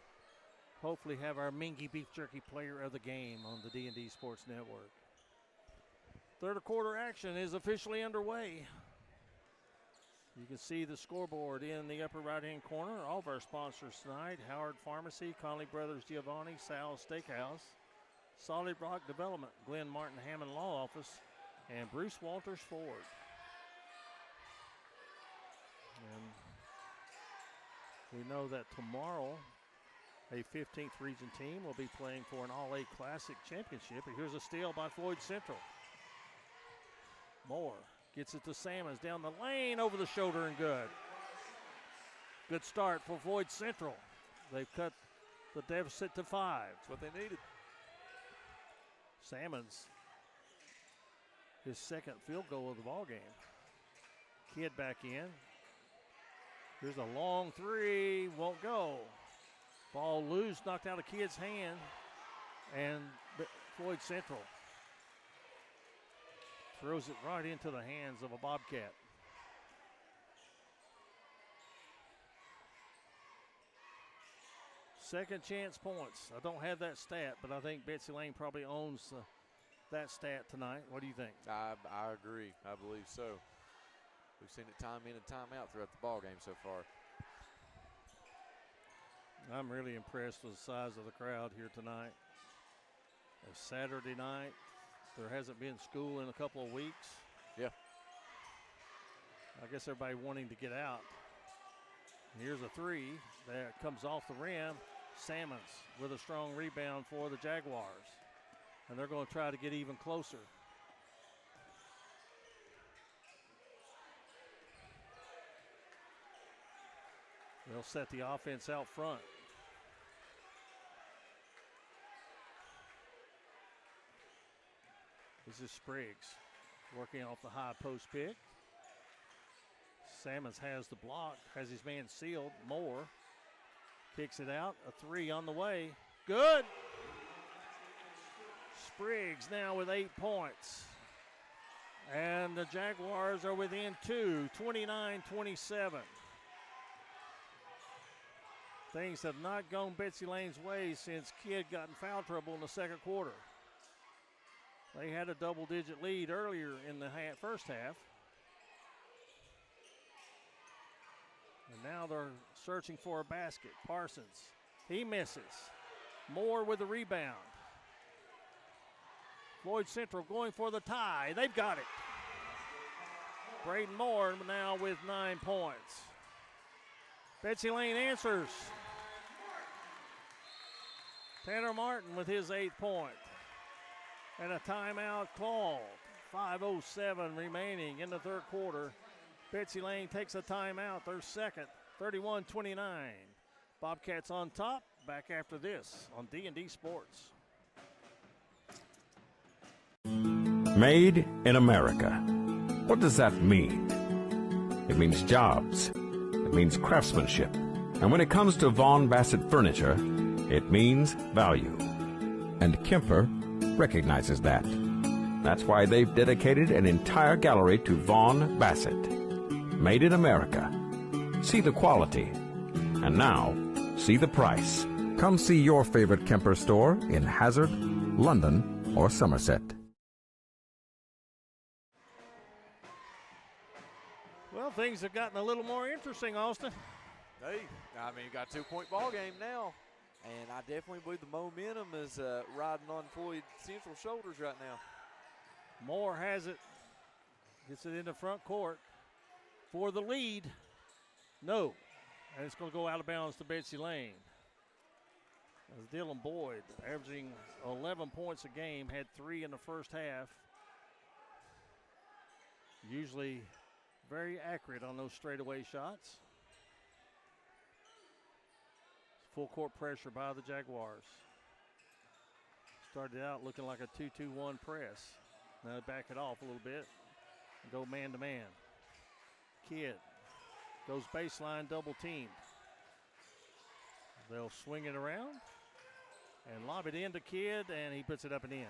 hopefully have our Mingy Beef Jerky player of the game on the D&D Sports Network. Third quarter action is officially underway. You can see the scoreboard in the upper right-hand corner. All of our sponsors tonight: Howard Pharmacy, Conley Brothers Giovanni, Sal's Steakhouse, Solid Rock Development, Glenn Martin Hammond Law Office, and Bruce Walters Ford. And we know that tomorrow a 15th region team will be playing for an All-A Classic championship. And here's a steal by Floyd Central. Moore gets it to Salmons down the lane, over the shoulder, and good. Good start for Floyd Central. They've cut the deficit to 5. That's what they needed. Salmons, his second field goal of the ball game. Kidd back in. Here's a long three, won't go. Ball loose, knocked out of Kidd's hand, and Floyd Central throws it right into the hands of a Bobcat. Second chance points. I don't have that stat, but I think Betsy Layne probably owns that stat tonight. What do you think? I agree. I believe so. We've seen it time in and time out throughout the ball game so far. I'm really impressed with the size of the crowd here tonight. It's Saturday night. There hasn't been school in a couple of weeks. Yeah. I guess everybody wanting to get out. Here's a three that comes off the rim. Salmons with a strong rebound for the Jaguars. And they're going to try to get even closer. They'll set the offense out front. This is Spriggs working off the high post pick. Salmons has the block, has his man sealed. Moore kicks it out. A three on the way. Good. Spriggs now with 8 points. And the Jaguars are within 2, 29-27. Things have not gone Betsy Layne's way since Kidd got in foul trouble in the second quarter. They had a double-digit lead earlier in the first half. And now they're searching for a basket. Parsons, he misses. Moore with the rebound. Floyd Central going for the tie. They've got it. Braden Moore now with 9 points. Betsy Layne answers. Tanner Martin with his 8th point. And a timeout called. 5:07 remaining in the third quarter. Betsy Layne takes a timeout, their second, 31-29. Bobcats on top, back after this on D&D Sports. Made in America. What does that mean? It means jobs. It means craftsmanship. And when it comes to Vaughn Bassett Furniture, it means value. And Kemper recognizes that. That's why they've dedicated an entire gallery to Vaughn Bassett. Made in America. See the quality. And now, see the price. Come see your favorite Kemper store in Hazard, London, or Somerset. Well, things have gotten a little more interesting, Austin. Hey, I mean, you got a 2-point ball game now. And I definitely believe the momentum is riding on Floyd Central's shoulders right now. Moore has it. Gets it into front court for the lead. No. And it's going to go out of bounds to Betsy Layne. As Dylan Boyd, averaging 11 points a game, had 3 in the first half. Usually very accurate on those straightaway shots. Full court pressure by the Jaguars. Started out looking like a 2-2-1 press. Now they back it off a little bit and go man-to-man. Kidd goes baseline, double teamed. They'll swing it around and lob it into Kidd, and he puts it up and in.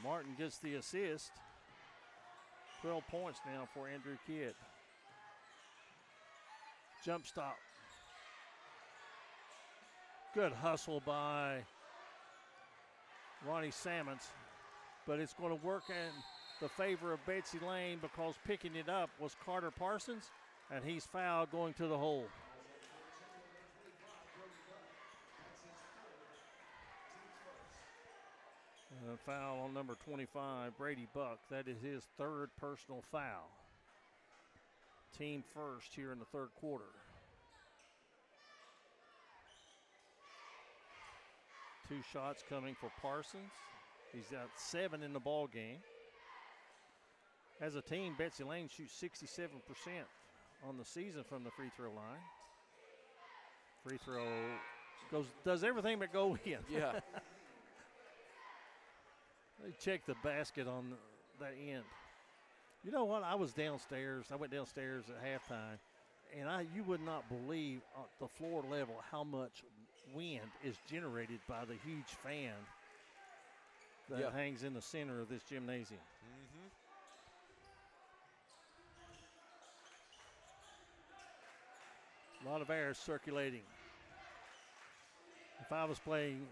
Martin gets the assist. 12 points now for Andrew Kidd. Jump stop. Good hustle by Ronnie Sammons, but it's going to work in the favor of Betsy Layne because picking it up was Carter Parsons, and he's fouled going to the hole. And a foul on number 25, Brady Buck. That is his 3rd personal foul. Team first here in the third quarter. Two shots coming for Parsons. He's got 7 in the ball game. As a team, Betsy Layne shoots 67% on the season from the free throw line. Free throw does everything but go in. Yeah. They check the basket on that end. You know what? I was downstairs. I went downstairs at halftime, and you would not believe at the floor level how much wind is generated by the huge fan that hangs in the center of this gymnasium. A lot of air circulating. If I was playing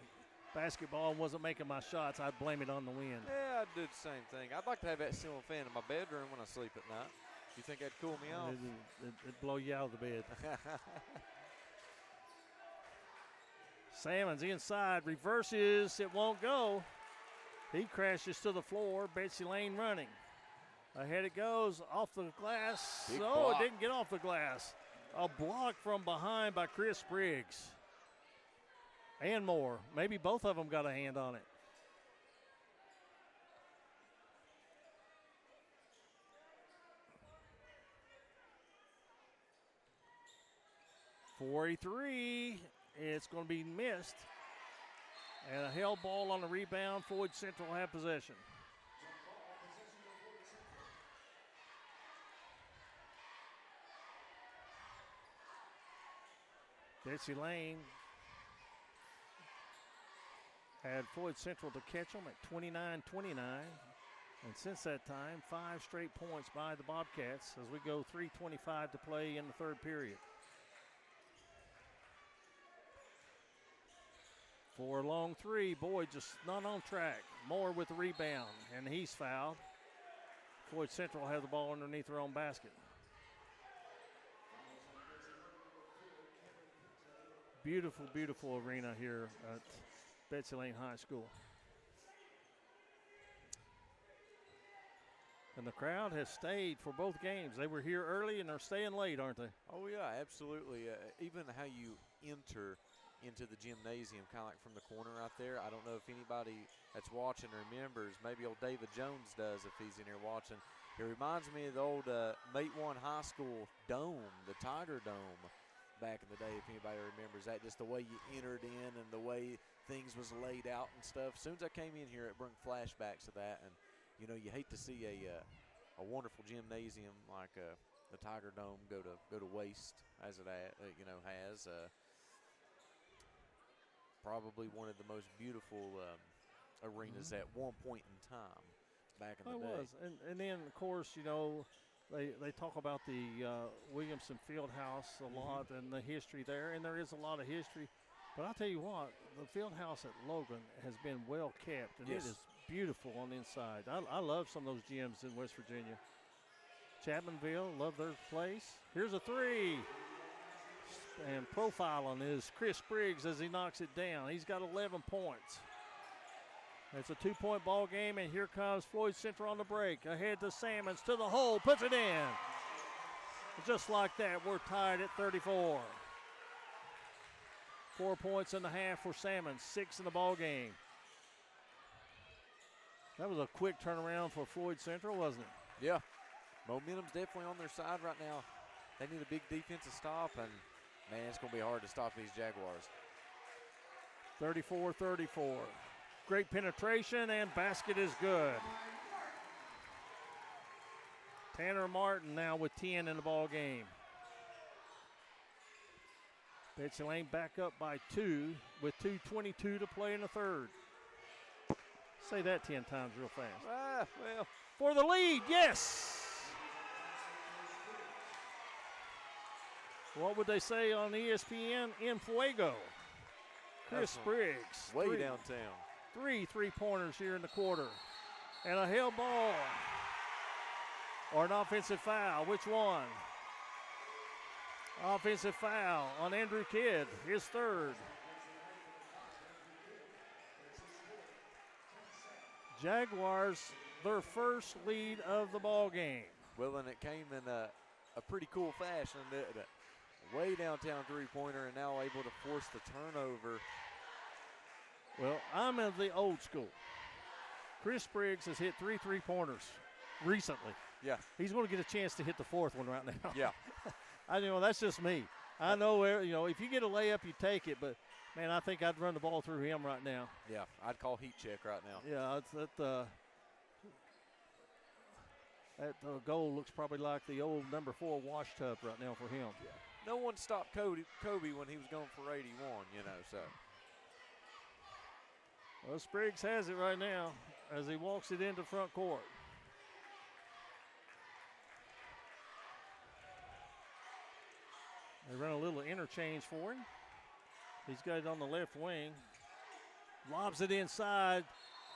basketball and wasn't making my shots, I'd blame it on the wind. Yeah, I'd do the same thing. I'd like to have that ceiling fan in my bedroom when I sleep at night. You think that'd cool me off? It'd blow you out of the bed. Sammons inside, reverses, it won't go. He crashes to the floor, Betsy Layne running. Ahead it goes, off the glass. It didn't get off the glass. A block from behind by Chris Briggs. And more. Maybe both of them got a hand on it. .43. It's going to be missed. And a held ball on the rebound. Floyd Central have possession. Betsy Layne had Floyd Central to catch them at 29-29. And since that time, 5 straight points by the Bobcats as we go 3:25 to play in the third period. For a long 3, Boyd just not on track. Moore with the rebound, and he's fouled. Floyd Central have the ball underneath their own basket. Beautiful, beautiful arena here at Betsy Layne High School. And the crowd has stayed for both games. They were here early and they're staying late, aren't they? Oh, yeah, absolutely. Even how you enter into the gymnasium, kind of like from the corner out there. I don't know if anybody that's watching remembers. Maybe old David Jones does if he's in here watching. It reminds me of the old Mate One High School dome, the Tiger Dome, back in the day, if anybody remembers that. Just the way you entered in and the way things was laid out and stuff. As soon as I came in here, it brought flashbacks to that. And, you know, you hate to see a wonderful gymnasium like the Tiger Dome go to waste as it has. Probably one of the most beautiful arenas at one point in time back in the day. It was. And then, of course, you know, they talk about the Williamson Fieldhouse a lot and the history there, and there is a lot of history. But I'll tell you what, the Fieldhouse at Logan has been well kept, and yes. It is beautiful on the inside. I love some of those gyms in West Virginia. Chapmanville, love their place. Here's a three. And profiling is Chris Spriggs as he knocks it down. He's got 11 points. It's a 2-point ball game, and here comes Floyd Central on the break. Ahead to Salmons, to the hole, puts it in. Just like that, we're tied at 34. 4 points in the half for Salmons, 6 in the ball game. That was a quick turnaround for Floyd Central, wasn't it? Yeah. Momentum's definitely on their side right now. They need a big defensive stop, and man, it's going to be hard to stop these Jaguars. 34-34. Great penetration, and basket is good. Tanner Martin now with 10 in the ball game. Betsy Layne back up by 2 with 2:22 to play in the third. Say that 10 times real fast. Well. For the lead, yes! What would they say on ESPN? En fuego. Chris Spriggs. Way downtown. 3 3-pointers here in the quarter. And a held ball. Or an offensive foul. Which one? Offensive foul on Andrew Kidd, his third. Jaguars, their first lead of the ball game. Well, and it came in a pretty cool fashion. Way downtown three-pointer, and now able to force the turnover. Well, I'm of the old school. Chris Spriggs has hit 3 3-pointers recently. Yeah. He's going to get a chance to hit the fourth one right now. Yeah. I know that's just me. I know, if you get a layup, you take it, but, man, I think I'd run the ball through him right now. Yeah, I'd call heat check right now. Yeah, that goal looks probably like the old number 4 wash tub right now for him. Yeah. No one stopped Kobe when he was going for 81, so. Well, Spriggs has it right now as he walks it into front court. They run a little interchange for him. He's got it on the left wing. Lobs it inside.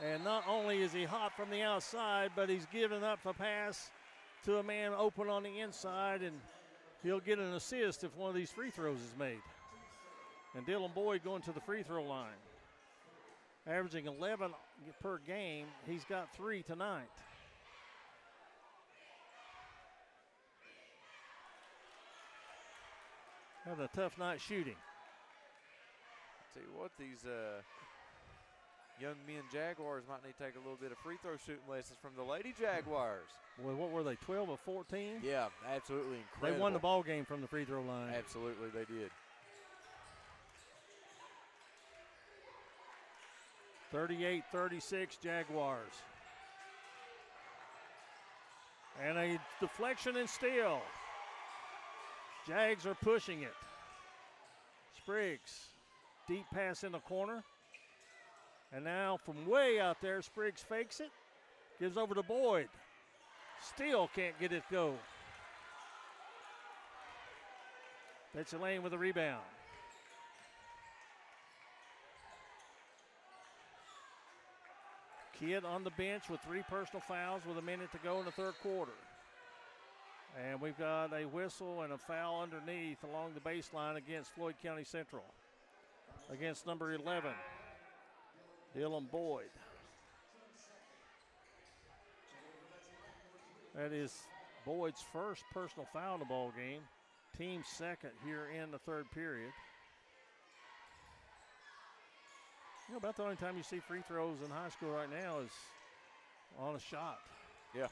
And not only is he hot from the outside, but he's giving up a pass to a man open on the inside, and he'll get an assist if one of these free throws is made. And Dylan Boyd going to the free throw line. Averaging 11 per game. He's got 3 tonight. Having a tough night shooting. Tell you what, these young men Jaguars might need to take a little bit of free throw shooting lessons from the Lady Jaguars. Well, what were they, 12 or 14? Yeah, absolutely incredible. They won the ball game from the free throw line. Absolutely, they did. 38-36 Jaguars. And a deflection and steal. Jags are pushing it. Spriggs, deep pass in the corner. And now from way out there, Spriggs fakes it. Gives over to Boyd. Still can't get it go. Betsy Layne with a rebound. Kidd on the bench with 3 personal fouls with a minute to go in the third quarter. And we've got a whistle and a foul underneath along the baseline against Floyd County Central. Against number 11, Dylan Boyd. That is Boyd's first personal foul in the ball game. Team second here in the third period. You know, about the only time you see free throws in high school right now is on a shot. Yeah.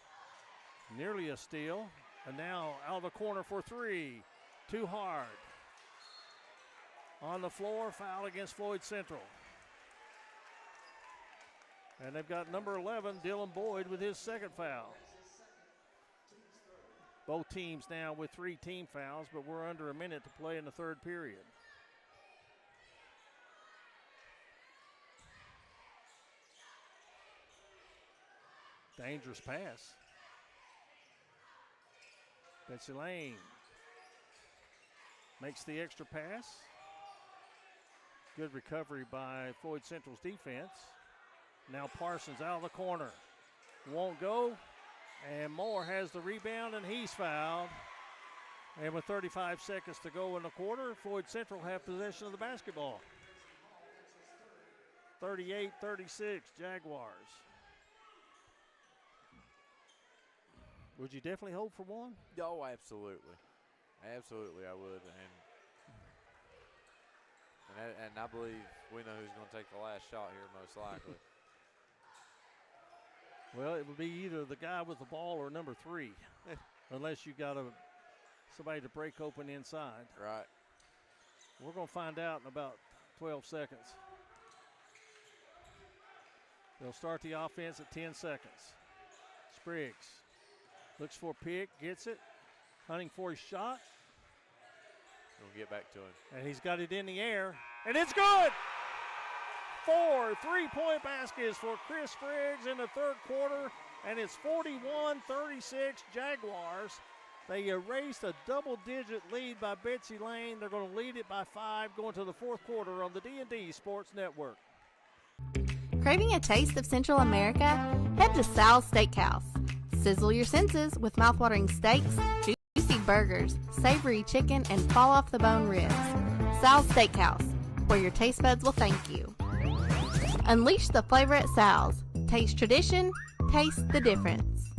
Nearly a steal. And now out of the corner for 3. Too hard. On the floor, foul against Floyd Central. And they've got number 11, Dylan Boyd, with his second foul. Both teams now with 3 team fouls, but we're under a minute to play in the third period. Dangerous pass. Betsy Layne makes the extra pass. Good recovery by Floyd Central's defense. Now Parsons out of the corner. Won't go. And Moore has the rebound, and he's fouled. And with 35 seconds to go in the quarter, Floyd Central have possession of the basketball. 38-36, Jaguars. Would you definitely hope for one? Oh, absolutely. Absolutely, I would. And I believe we know who's going to take the last shot here most likely. Well, it would be either the guy with the ball or number 3, unless you got somebody to break open inside. Right. We're going to find out in about 12 seconds. They'll start the offense at 10 seconds. Spriggs looks for a pick, gets it, hunting for his shot. We'll get back to him. And he's got it in the air, and it's good! 4 3-point baskets for Chris Spriggs in the third quarter, and it's 41-36 Jaguars. They erased a double-digit lead by Betsy Layne. They're going to lead it by 5 going to the fourth quarter on the D&D Sports Network. Craving a taste of Central America? Head to Sal's Steakhouse. Sizzle your senses with mouthwatering steaks, juicy burgers, savory chicken, and fall-off-the-bone ribs. Sal's Steakhouse, where your taste buds will thank you. Unleash the flavor at Sal's. Taste tradition, taste the difference.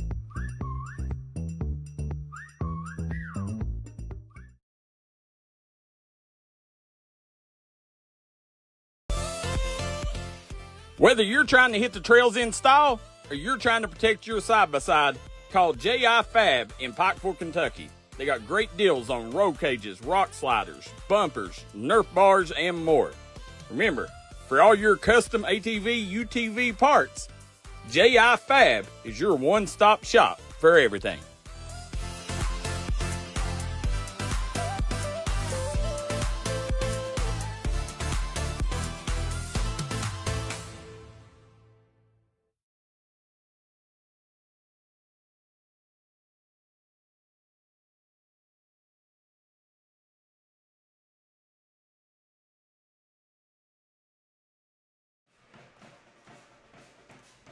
Whether you're trying to hit the trails in style or you're trying to protect your side-by-side, call J.I. Fab in Pikeville, Kentucky. They got great deals on roll cages, rock sliders, bumpers, Nerf bars, and more. Remember, for all your custom ATV, UTV parts, J.I. Fab is your one-stop shop for everything.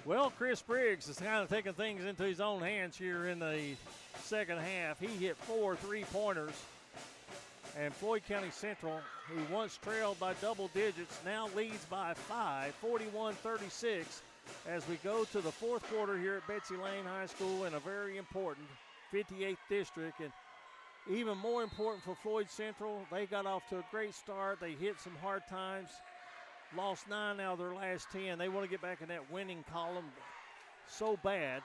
Well, Chris Briggs is kind of taking things into his own hands here in the second half. He hit 4 3-pointers. And Floyd County Central, who once trailed by double digits, now leads by 5, 41-36, as we go to the fourth quarter here at Betsy Layne High School in a very important 58th district. And even more important for Floyd Central, they got off to a great start. They hit some hard times. Lost 9 out of their last 10. They want to get back in that winning column so bad.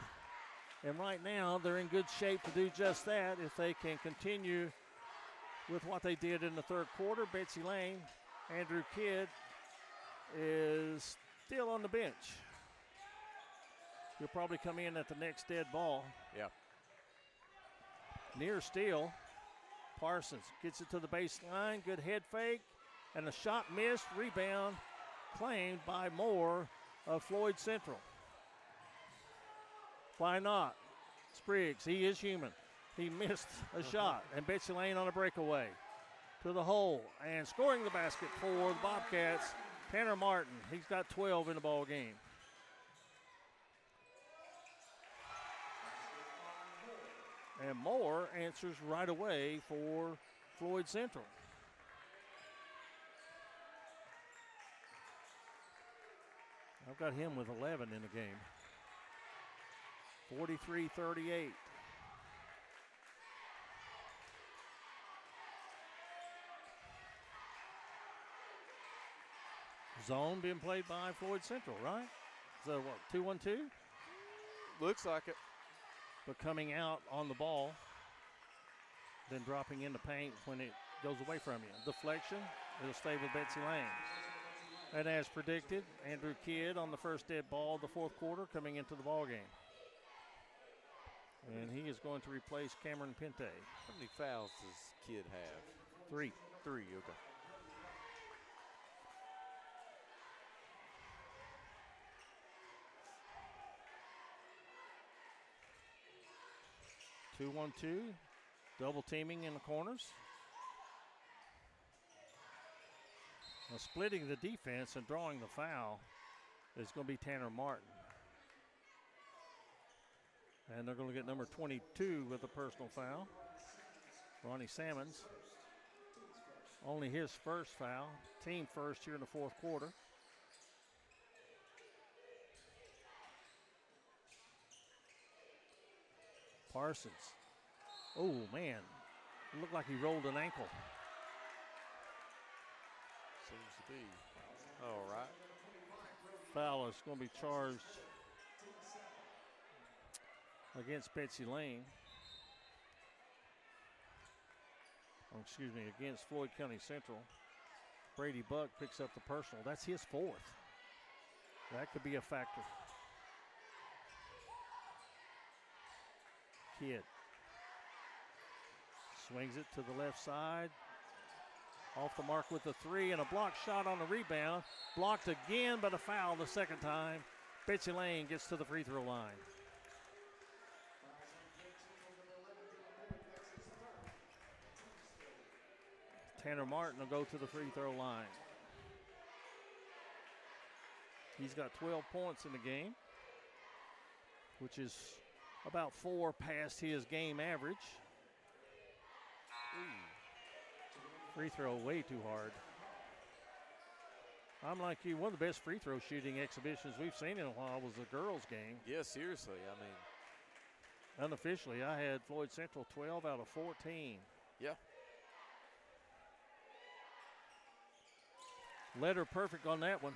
And right now, they're in good shape to do just that if they can continue with what they did in the third quarter. Betsy Layne, Andrew Kidd is still on the bench. He'll probably come in at the next dead ball. Yeah. Near steal. Parsons gets it to the baseline. Good head fake. And the shot missed. Rebound claimed by Moore of Floyd Central. Why not? Spriggs, he is human. He missed a shot. And Betsy Layne on a breakaway to the hole. And scoring the basket for the Bobcats, Tanner Martin. He's got 12 in the ball game. And Moore answers right away for Floyd Central. I've got him with 11 in the game. 43-38. Zone being played by Floyd Central, right? So what, 2-1-2? Looks like it. But coming out on the ball, then dropping into paint when it goes away from you. Deflection, it'll stay with Betsy Layne. And as predicted, Andrew Kidd on the first dead ball of the fourth quarter coming into the ball game. And he is going to replace Cameron Pente. How many fouls does Kidd have? 3. 3, okay. Two-1-2, double teaming in the corners. Now splitting the defense and drawing the foul is going to be Tanner Martin. And they're going to get number 22 with a personal foul. Ronnie Salmons. Only his first foul. Team first here in the fourth quarter. Parsons. Oh, man. It looked like he rolled an ankle. Seems to be. All right. Foul is going to be charged against Betsy Layne. Oh, excuse me, against Floyd County Central. Brady Buck picks up the personal. That's his 4th. That could be a factor. Kidd swings it to the left side. Off the mark with the 3 and a block shot on the rebound. Blocked again, but a foul the second time. Betsy Layne gets to the free throw line. Tanner Martin will go to the free throw line. He's got 12 points in the game, which is about 4 past his game average. Free throw way too hard. I'm like you, one of the best free throw shooting exhibitions we've seen in a while was the girls' game. Yeah, seriously. I mean, unofficially, I had Floyd Central 12 out of 14. Yeah. Letter perfect on that one.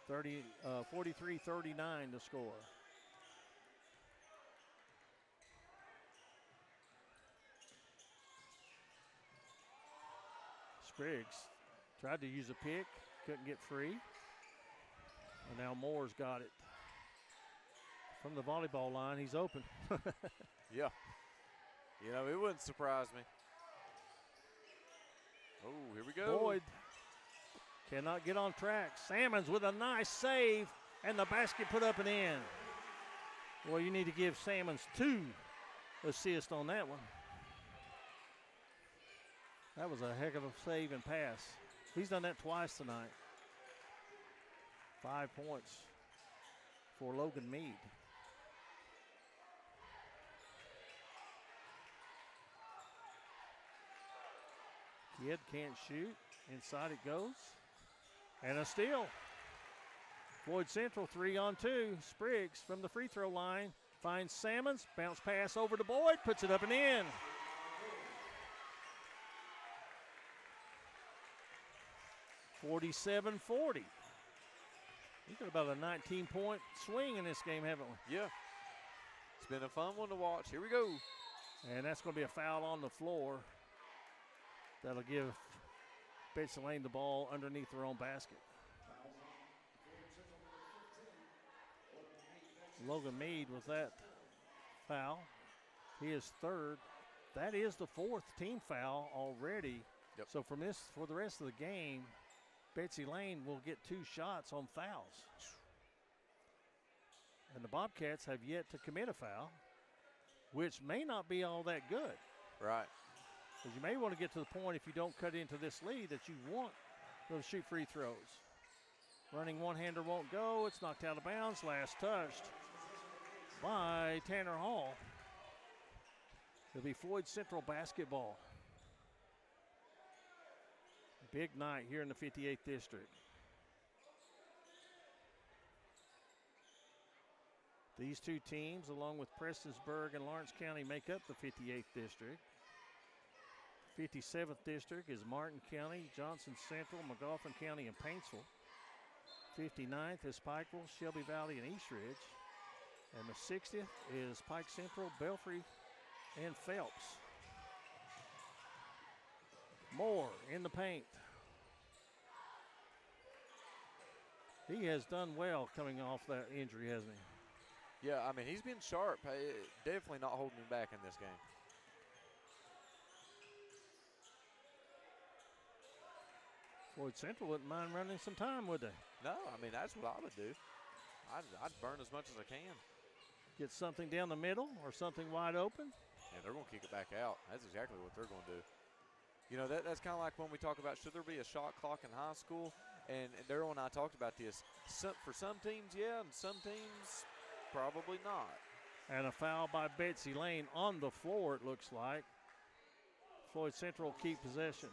43-39 to score. Spriggs tried to use a pick, couldn't get free. And now Moore's got it. From the volleyball line, he's open. Yeah. You know, it wouldn't surprise me. Oh, here we go. Boyd cannot get on track. Salmons with a nice save, and the basket put up and in. Well, you need to give Salmons 2 assists on that one. That was a heck of a save and pass. He's done that twice tonight. 5 points for Logan Meade. Kidd can't shoot. Inside it goes. And a steal. Floyd Central 3-on-2. Spriggs from the free throw line finds Salmons. Bounce pass over to Boyd. Puts it up and in. (47-40). We've got about a 19-point swing in this game, haven't we? Yeah. It's been a fun one to watch. Here we go. And that's going to be a foul on the floor. That'll give Betsy Layne the ball underneath their own basket. Logan Meade with that foul. He is 3rd. That is the 4th team foul already. Yep. So for the rest of the game, Betsy Layne will get 2 shots on fouls. And the Bobcats have yet to commit a foul, which may not be all that good. Right. Because you may want to get to the point, if you don't cut into this lead, that you want to shoot free throws. Running one-hander won't go. It's knocked out of bounds. Last touched. by Tanner Hall. It'll be Floyd Central basketball. Big night here in the 58th District. These two teams, along with Prestonsburg and Lawrence County, make up the 58th District. 57th District is Martin County, Johnson Central, McGoffin County, and Paintsville. 59th is Pikeville, Shelby Valley, and East Ridge. And the 60th is Pike Central, Belfry, and Phelps. Moore in the paint. He has done well coming off that injury, hasn't he? Yeah, I mean, he's been sharp. Definitely not holding him back in this game. Floyd Central wouldn't mind running some time, would they? No, I mean, that's what I would do. I'd burn as much as I can. Get something down the middle or something wide open. Yeah, they're going to kick it back out. That's exactly what they're going to do. You know, that's kind of like when we talk about should there be a shot clock in high school? And Daryl and I talked about this. For some teams, yeah, and some teams, probably not. And a foul by Betsy Layne on the floor, it looks like. Floyd Central will keep possession.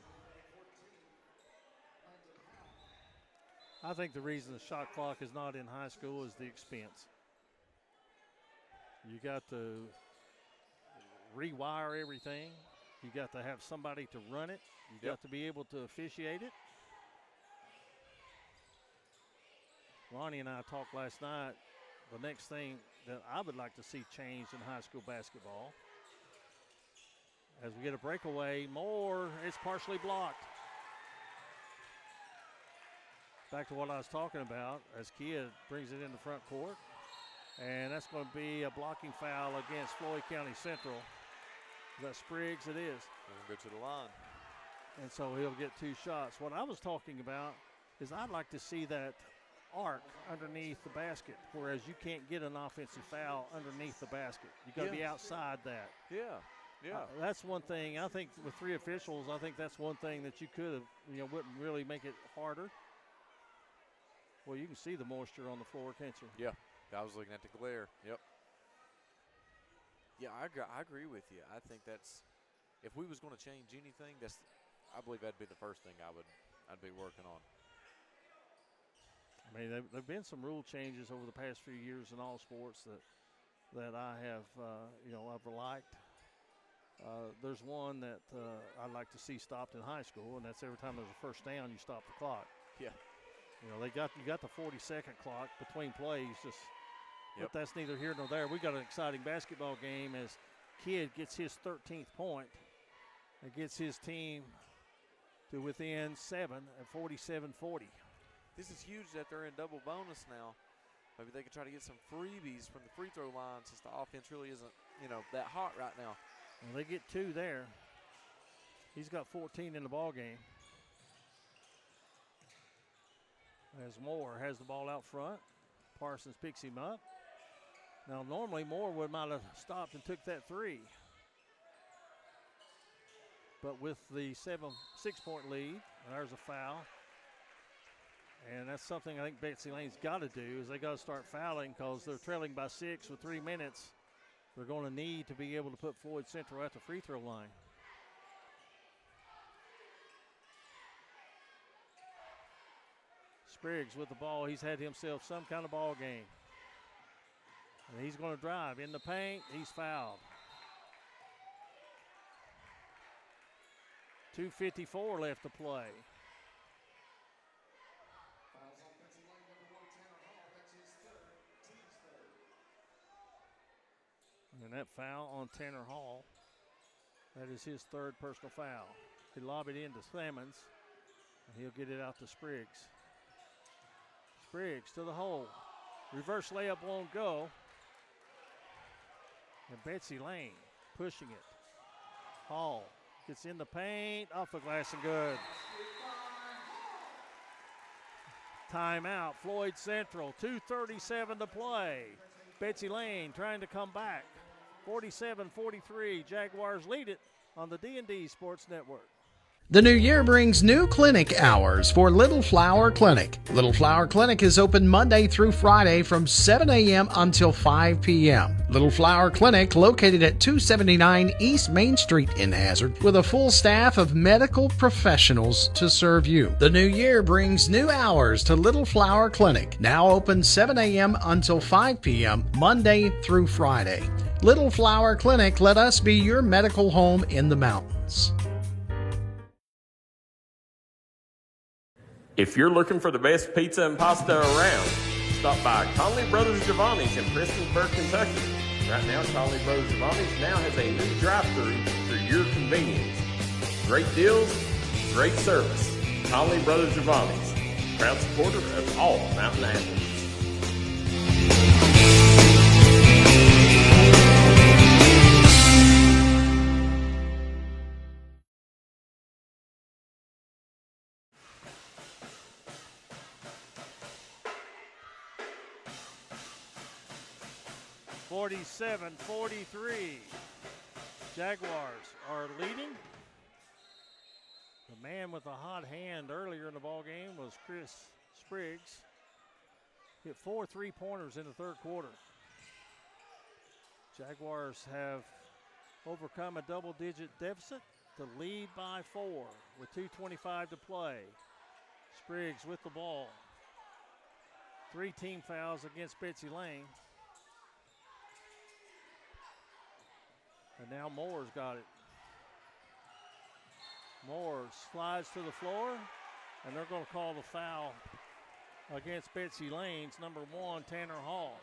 I think the reason the shot clock is not in high school is the expense. You got to rewire everything. You got to have somebody to run it. You got to be able to officiate it. Ronnie and I talked last night. The next thing that I would like to see changed in high school basketball, as we get a breakaway, Moore is partially blocked. Back to what I was talking about, as Kia brings it in the front court. And that's going to be a blocking foul against Floyd County Central. Is that Spriggs? It is. Go to the line. And so he'll get 2 shots. What I was talking about is I'd like to see that arc underneath the basket, whereas you can't get an offensive foul underneath the basket. You got to be outside that. Yeah. That's one thing. I think with 3 officials, I think that's one thing that you could have, wouldn't really make it harder. Well, you can see the moisture on the floor, can't you? Yeah. I was looking at the glare. Yep. Yeah, I agree with you. I think that's, if we was going to change anything, I believe that'd be the first thing I'd be working on. I mean, there've been some rule changes over the past few years in all sports that I have, I've liked. There's one that I'd like to see stopped in high school, and that's every time there's a first down, you stop the clock. Yeah. You got the 40-second clock between plays. But that's neither here nor there. We got an exciting basketball game as Kidd gets his 13th point and gets his team to within 7 at 47-40. This is huge that they're in double bonus now. Maybe they could try to get some freebies from the free throw line since the offense really isn't, that hot right now. Well, they get 2 there. He's got 14 in the ball game. As Moore has the ball out front. Parsons picks him up. Now, normally Moore might have stopped and took that 3. But with the 6-point lead, there's a foul. And that's something I think Betsy Layne's got to do, is they got to start fouling because they're trailing by 6 with 3 minutes. They're going to need to be able to put Floyd Central at the free throw line. Spriggs with the ball. He's had himself some kind of ball game. And he's going to drive in the paint. He's fouled. 2:54 left to play. And that foul on Tanner Hall, that is his 3rd personal foul. He lobbed it into Sammons, and he'll get it out to Spriggs. Spriggs to the hole. Reverse layup won't go. And Betsy Layne pushing it. Hall gets in the paint, off the glass and good. Timeout, Floyd Central, 2:37 to play. Betsy Layne trying to come back. 47-43, Jaguars lead it on the D&D Sports Network. The new year brings new clinic hours for Little Flower Clinic. Little Flower Clinic is open Monday through Friday from 7 a.m. until 5 p.m. Little Flower Clinic, located at 279 East Main Street in Hazard, with a full staff of medical professionals to serve you. The new year brings new hours to Little Flower Clinic, now open 7 a.m. until 5 p.m. Monday through Friday. Little Flower Clinic, let us be your medical home in the mountains. If you're looking for the best pizza and pasta around, stop by Conley Brothers Giovanni's in Prestonsburg, Kentucky. Right now, Conley Brothers Giovanni's now has a new drive-thru for your convenience. Great deals, great service. Conley Brothers Giovanni's, proud supporter of all mountain athletes. (47-43). Jaguars are leading. The man with a hot hand earlier in the ball game was Chris Spriggs. Hit 4 3-pointers in the third quarter. Jaguars have overcome a double-digit deficit to lead by 4 with 2:25 to play. Spriggs with the ball. 3 team fouls against Betsy Layne. And now Moore's got it. Moore slides to the floor, and they're going to call the foul against Betsy Layne's number 1, Tanner Hall.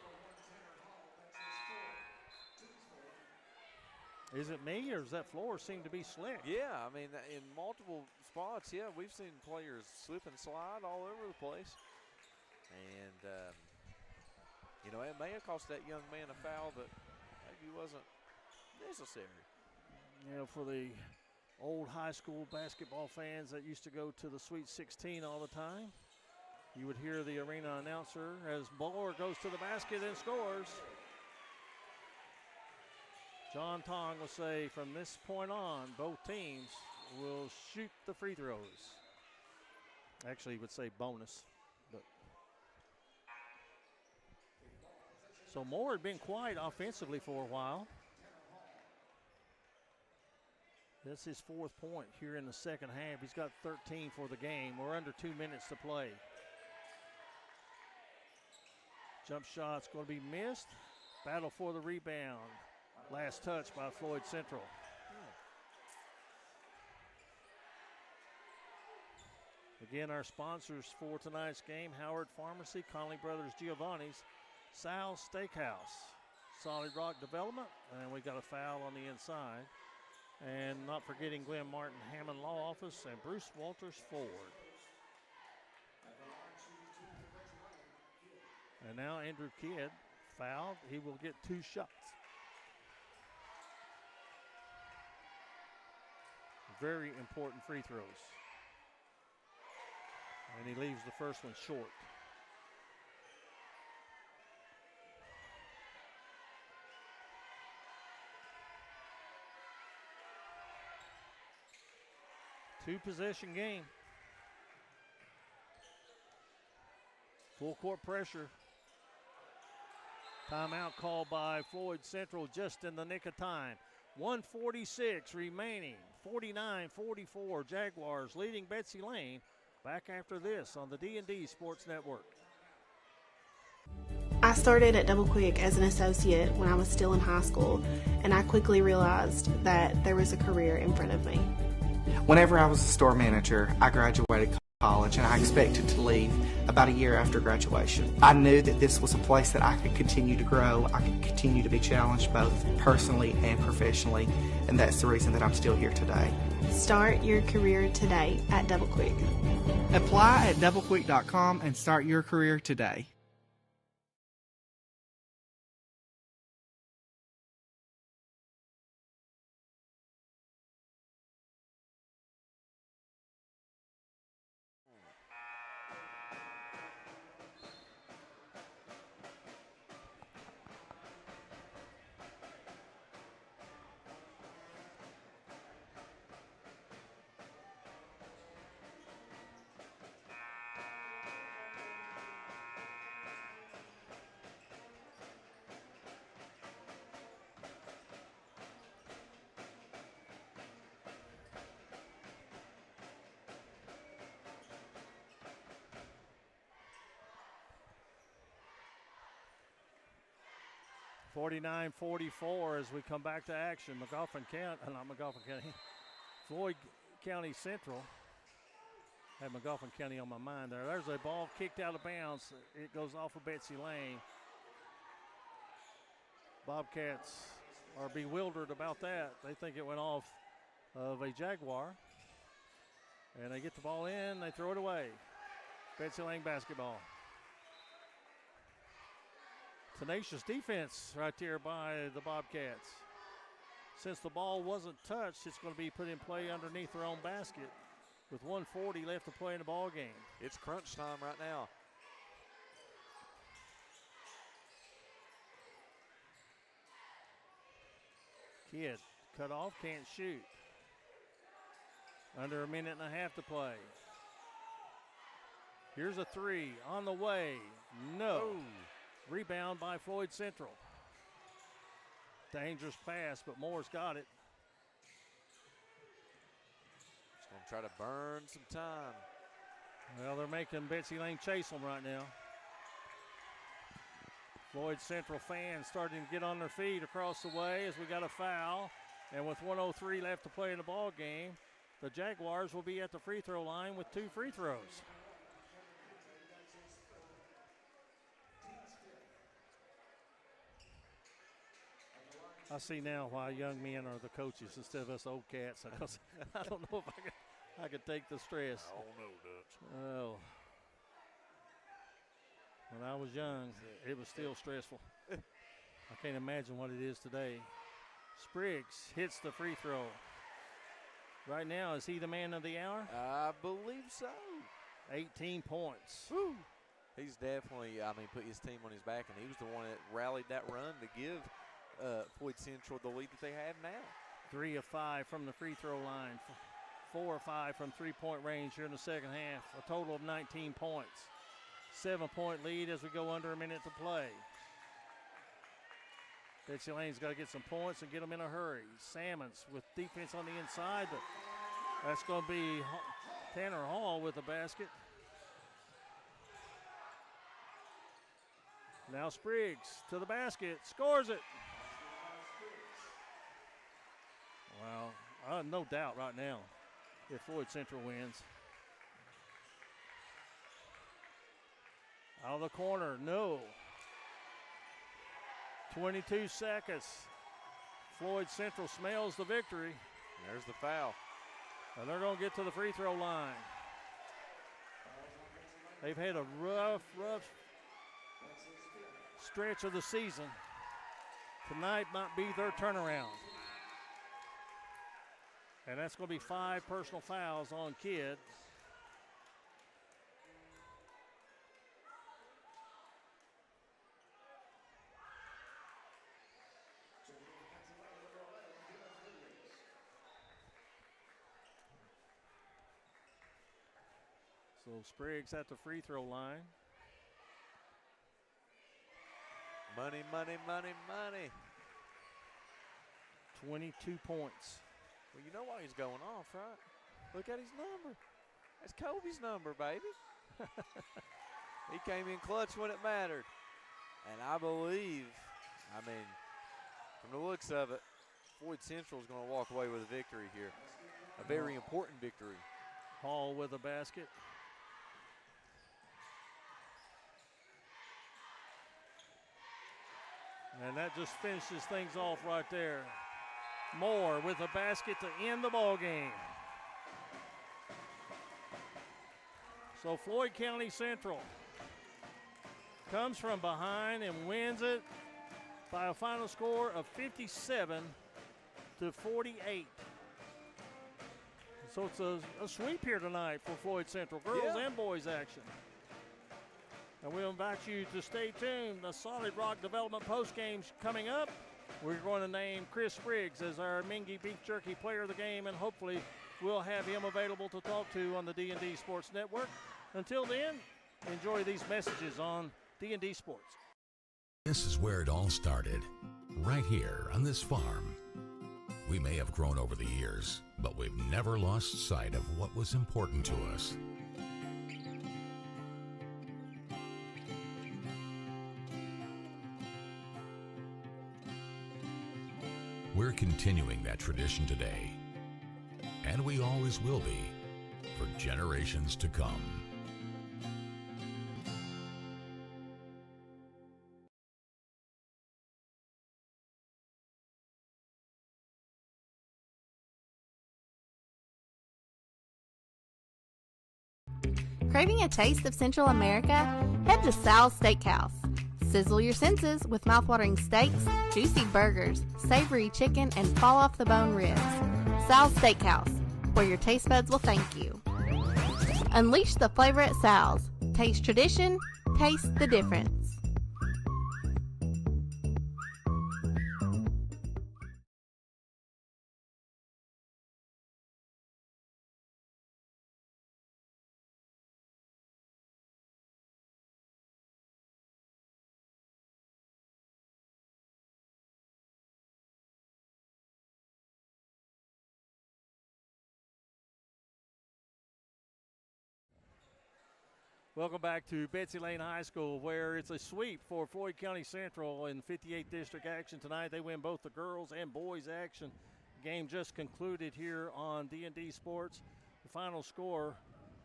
Is it me, or does that floor seem to be slick? Yeah, I mean, in multiple spots, yeah, we've seen players slip and slide all over the place. And, you know, it may have cost that young man a foul that maybe wasn't necessary. You know, for the old high school basketball fans that used to go to the Sweet 16 all the time, you would hear the arena announcer as Moore goes to the basket and scores. John Tong will say from this point on, both teams will shoot the free throws. Actually, he would say bonus. But so Moore had been quiet offensively for a while. That's his 4th point here in the second half. He's got 13 for the game. We're under 2 minutes to play. Jump shot's going to be missed. Battle for the rebound. Last touch by Floyd Central. Again, our sponsors for tonight's game: Howard Pharmacy, Conley Brothers Giovanni's, Sal's Steakhouse, Solid Rock Development, and we got a foul on the inside. And not forgetting Glenn Martin Hammond Law Office and Bruce Walters Ford. And now Andrew Kidd fouled. He will get 2 shots. Very important free throws. And he leaves the first one short. Two-possession game. Full court pressure. Timeout called by Floyd Central just in the nick of time. 1:46 remaining. 49-44. Jaguars leading Betsy Layne. Back after this on the D&D Sports Network. I started at Double Quick as an associate when I was still in high school, and I quickly realized that there was a career in front of me. Whenever I was a store manager, I graduated college and I expected to leave about a year after graduation. I knew that this was a place that I could continue to grow, I could continue to be challenged both personally and professionally, and that's the reason that I'm still here today. Start your career today at Double Quick. Apply at doublequick.com and start your career today. 49-44 as we come back to action. Floyd County Central. Had McGoffin County on my mind there. There's a ball kicked out of bounds. It goes off of Betsy Layne. Bobcats are bewildered about that. They think it went off of a Jaguar. And they get the ball in, they throw it away. Betsy Layne basketball. Tenacious defense right there by the Bobcats. Since the ball wasn't touched, it's going to be put in play underneath their own basket with 1:40 left to play in the ball game. It's crunch time right now. Kid cut off, can't shoot. Under a minute and a half to play. Here's a three on the way. No. Oh. Rebound by Floyd Central. Dangerous pass, but Moore's got it. Just going to try to burn some time. Well, they're making Betsy Layne chase them right now. Floyd Central fans starting to get on their feet across the way as we got a foul. And with 1:03 left to play in the ball game, the Jaguars will be at the free throw line with 2 free throws. I see now why young men are the coaches instead of us old cats. I don't know if I could take the stress. Oh, no, Dutch. Oh. When I was young, it was still stressful. I can't imagine what it is today. Spriggs hits the free throw. Right now, is he the man of the hour? I believe so. 18 points. Woo. He's definitely, put his team on his back, and he was the one that rallied that run to give Floyd Central the lead that they have now. 3 of 5 from the free throw line. 4 of 5 from three-point range here in the second half. A total of 19 points. 7-point lead as we go under a minute to play. Betsy Layne's got to get some points and get them in a hurry. Salmons with defense on the inside, but that's going to be Tanner Hall with the basket. Now Spriggs to the basket, scores it. Wow, no doubt right now if Floyd Central wins. Out of the corner, no. 22 seconds. Floyd Central smells the victory. There's the foul. And they're going to get to the free throw line. They've had a rough stretch of the season. Tonight might be their turnaround. And that's going to be 5 personal fouls on Kidd. So Spriggs at the free throw line. Money, money, money, money. 22 points. Well, you know why he's going off, right? Look at his number. That's Kobe's number, baby. He came in clutch when it mattered. And I believe, from the looks of it, Floyd Central is going to walk away with a victory here. A very important victory. Hall with a basket. And that just finishes things off right there. Moore with a basket to end the ball game. So Floyd County Central comes from behind and wins it by a final score of 57-48. So it's a sweep here tonight for Floyd Central, girls and boys action. And we'll invite you to stay tuned. The Solid Rock Development postgame's coming up. We're going to name Chris Spriggs as our Mingy Beef Jerky player of the game, and hopefully we'll have him available to talk to on the D&D Sports Network. Until then, enjoy these messages on D&D Sports. This is where it all started, right here on this farm. We may have grown over the years, but we've never lost sight of what was important to us. We're continuing that tradition today, and we always will be for generations to come. Craving a taste of Central America? Head to Sal's Steakhouse. Sizzle your senses with mouthwatering steaks, juicy burgers, savory chicken, and fall-off-the-bone ribs. Sal's Steakhouse, where your taste buds will thank you. Unleash the flavor at Sal's. Taste tradition, taste the difference. Welcome back to Betsy Layne High School, where it's a sweep for Floyd County Central in 58th District action tonight. They win both the girls and boys action. Game just concluded here on D&D Sports. The final score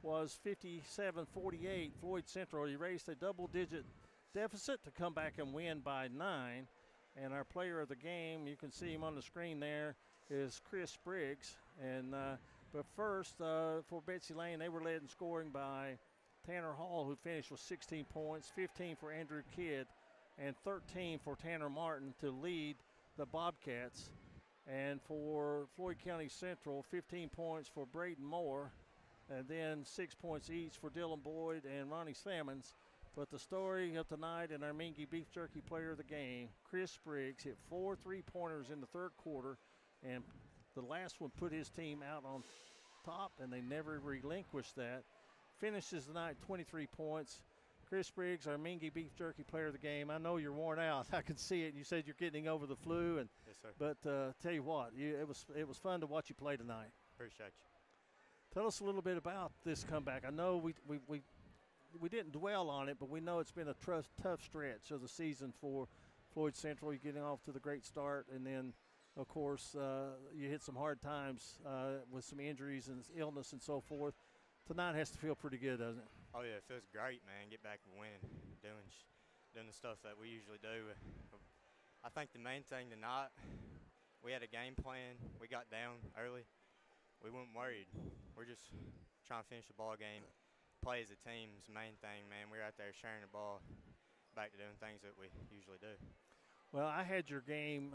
was 57-48. Floyd Central erased a double-digit deficit to come back and win by 9. And our player of the game, you can see him on the screen there, is Chris Briggs. And but first, for Betsy Layne, they were led in scoring by Tanner Hall, who finished with 16 points, 15 for Andrew Kidd, and 13 for Tanner Martin to lead the Bobcats. And for Floyd County Central, 15 points for Braden Moore, and then 6 points each for Dylan Boyd and Ronnie Salmons. But the story of tonight and our Mingy Beef Jerky player of the game, Chris Briggs, hit 4 3-pointers in the third quarter, and the last one put his team out on top, and they never relinquished that. Finishes the night 23 points. Chris Briggs, our Mingy Beef Jerky player of the game. I know you're worn out. I can see it. You said you're getting over the flu, and yes, sir. But tell you what, it was fun to watch you play tonight. Appreciate you. Tell us a little bit about this comeback. I know we didn't dwell on it, but we know it's been a tough stretch of the season for Floyd Central. You're getting off to the great start, and then, of course, you hit some hard times with some injuries and illness and so forth. Tonight has to feel pretty good, doesn't it? Oh, yeah, it feels great, man. Get back and win, doing the stuff that we usually do. I think the main thing tonight, we had a game plan. We got down early. We weren't worried. We're just trying to finish the ball game. Play as a team is the main thing, man. We're out there sharing the ball, back to doing things that we usually do. Well, I had your game,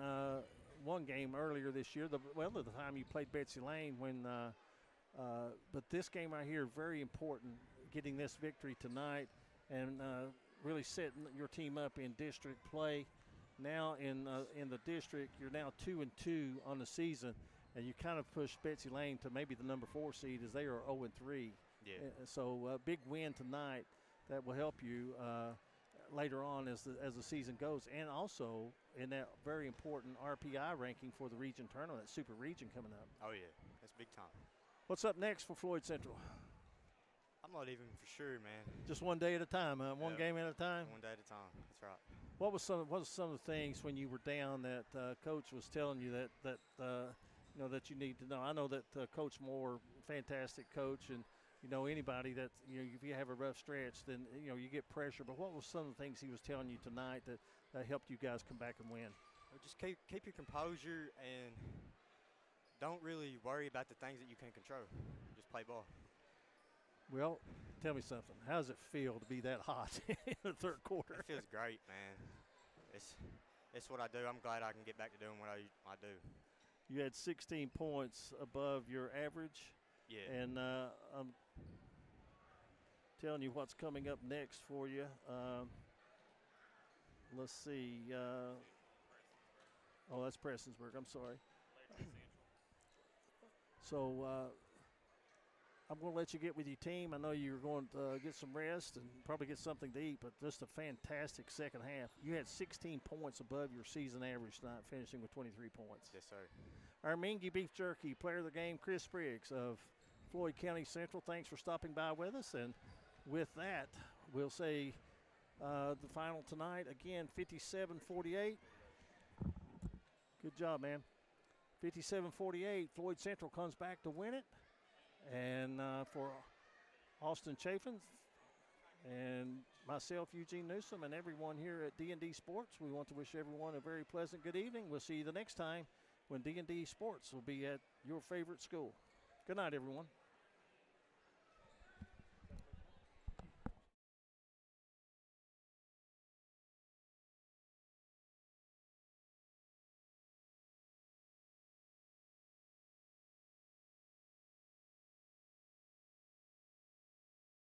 one game earlier this year, the time you played Betsy Layne when but this game right here, very important, getting this victory tonight and really setting your team up in district play. Now in the district, you're now 2-2 on the season, and you kind of push Betsy Layne to maybe the number 4 seed, as they are 0-3. Yeah. So a big win tonight that will help you later on as the season goes, and also in that very important RPI ranking for the region tournament, that super region coming up. Oh, yeah, that's big time. What's up next for Floyd Central? I'm not even for sure, man. Just one day at a time, huh? One game at a time? One day at a time, that's right. What was some of the things when you were down that Coach was telling you that you need to know? I know that Coach Moore, fantastic coach, and anybody that if you have a rough stretch, then you get pressure. But what was some of the things he was telling you tonight that helped you guys come back and win? Just keep your composure and don't really worry about the things that you can control. Just play ball. Well, tell me something. How does it feel to be that hot in the third quarter? It feels great, man. It's what I do. I'm glad I can get back to doing what I do. You had 16 points above your average. Yeah. And I'm telling you what's coming up next for you. Let's see. That's Prestonsburg. I'm sorry. So I'm going to let you get with your team. I know you're going to get some rest and probably get something to eat, but just a fantastic second half. You had 16 points above your season average tonight, finishing with 23 points. Yes, sir. Our Mingy Beef Jerky player of the game, Chris Briggs of Floyd County Central. Thanks for stopping by with us. And with that, we'll say the final tonight, again, 57-48. Good job, man. 57-48, Floyd Central comes back to win it. And for Austin Chafin and myself, Eugene Newsome, and everyone here at D&D Sports, we want to wish everyone a very pleasant good evening. We'll see you the next time when D&D Sports will be at your favorite school. Good night, everyone.